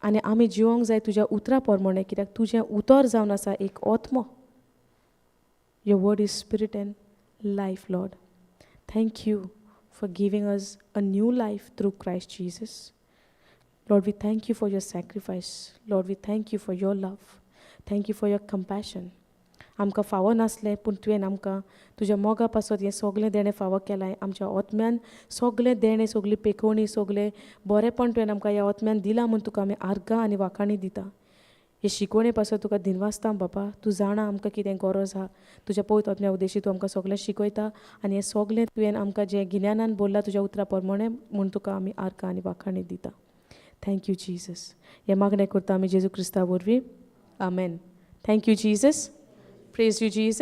आनी आमी जिवोंक जाय तुज्या उतरा पोरमोणें, कित्याक तुजें उतर जावन आसा एक ओत्मो. Your word is spirit and life, Lord. Thank you for giving us a new life through Christ Jesus. Lord, we thank you for your sacrifice. Lord, we thank you for your love. Thank you for your compassion. आमकां फावो नासलें पूण तुवें आमकां तुज्या मोगा पासत हें सगलें देणें फावो केलां. आमच्या ओतम्यान सगलें देणें, सगली पेखवणी, सगलें बरेंपण तुवें आमकां ह्या ओतम्यान दिलां म्हूण तुका आमी आर्गां आनी वाखाणी दिता. हे शिकवणे पासत तुका दिनवासता बाबा. तूं जाणा आमकां कितें गरज आहा. तुज्या पवित्र आत्म्या उद्देशी तूं आमकां सगलें शिकयता आनी हें सगलें तुवें आमकां जें गिन्यानान बोल्लां तुज्या उतरा पोरमोणें म्हूण तुका आमी आर्गां आनी वाखाणी दिता. Thank you Jesus. हें मागणें करता आमी जेजू क्रिस्ता वरवीं. आमेन. Thank you Jesus. Praise you, Jesus.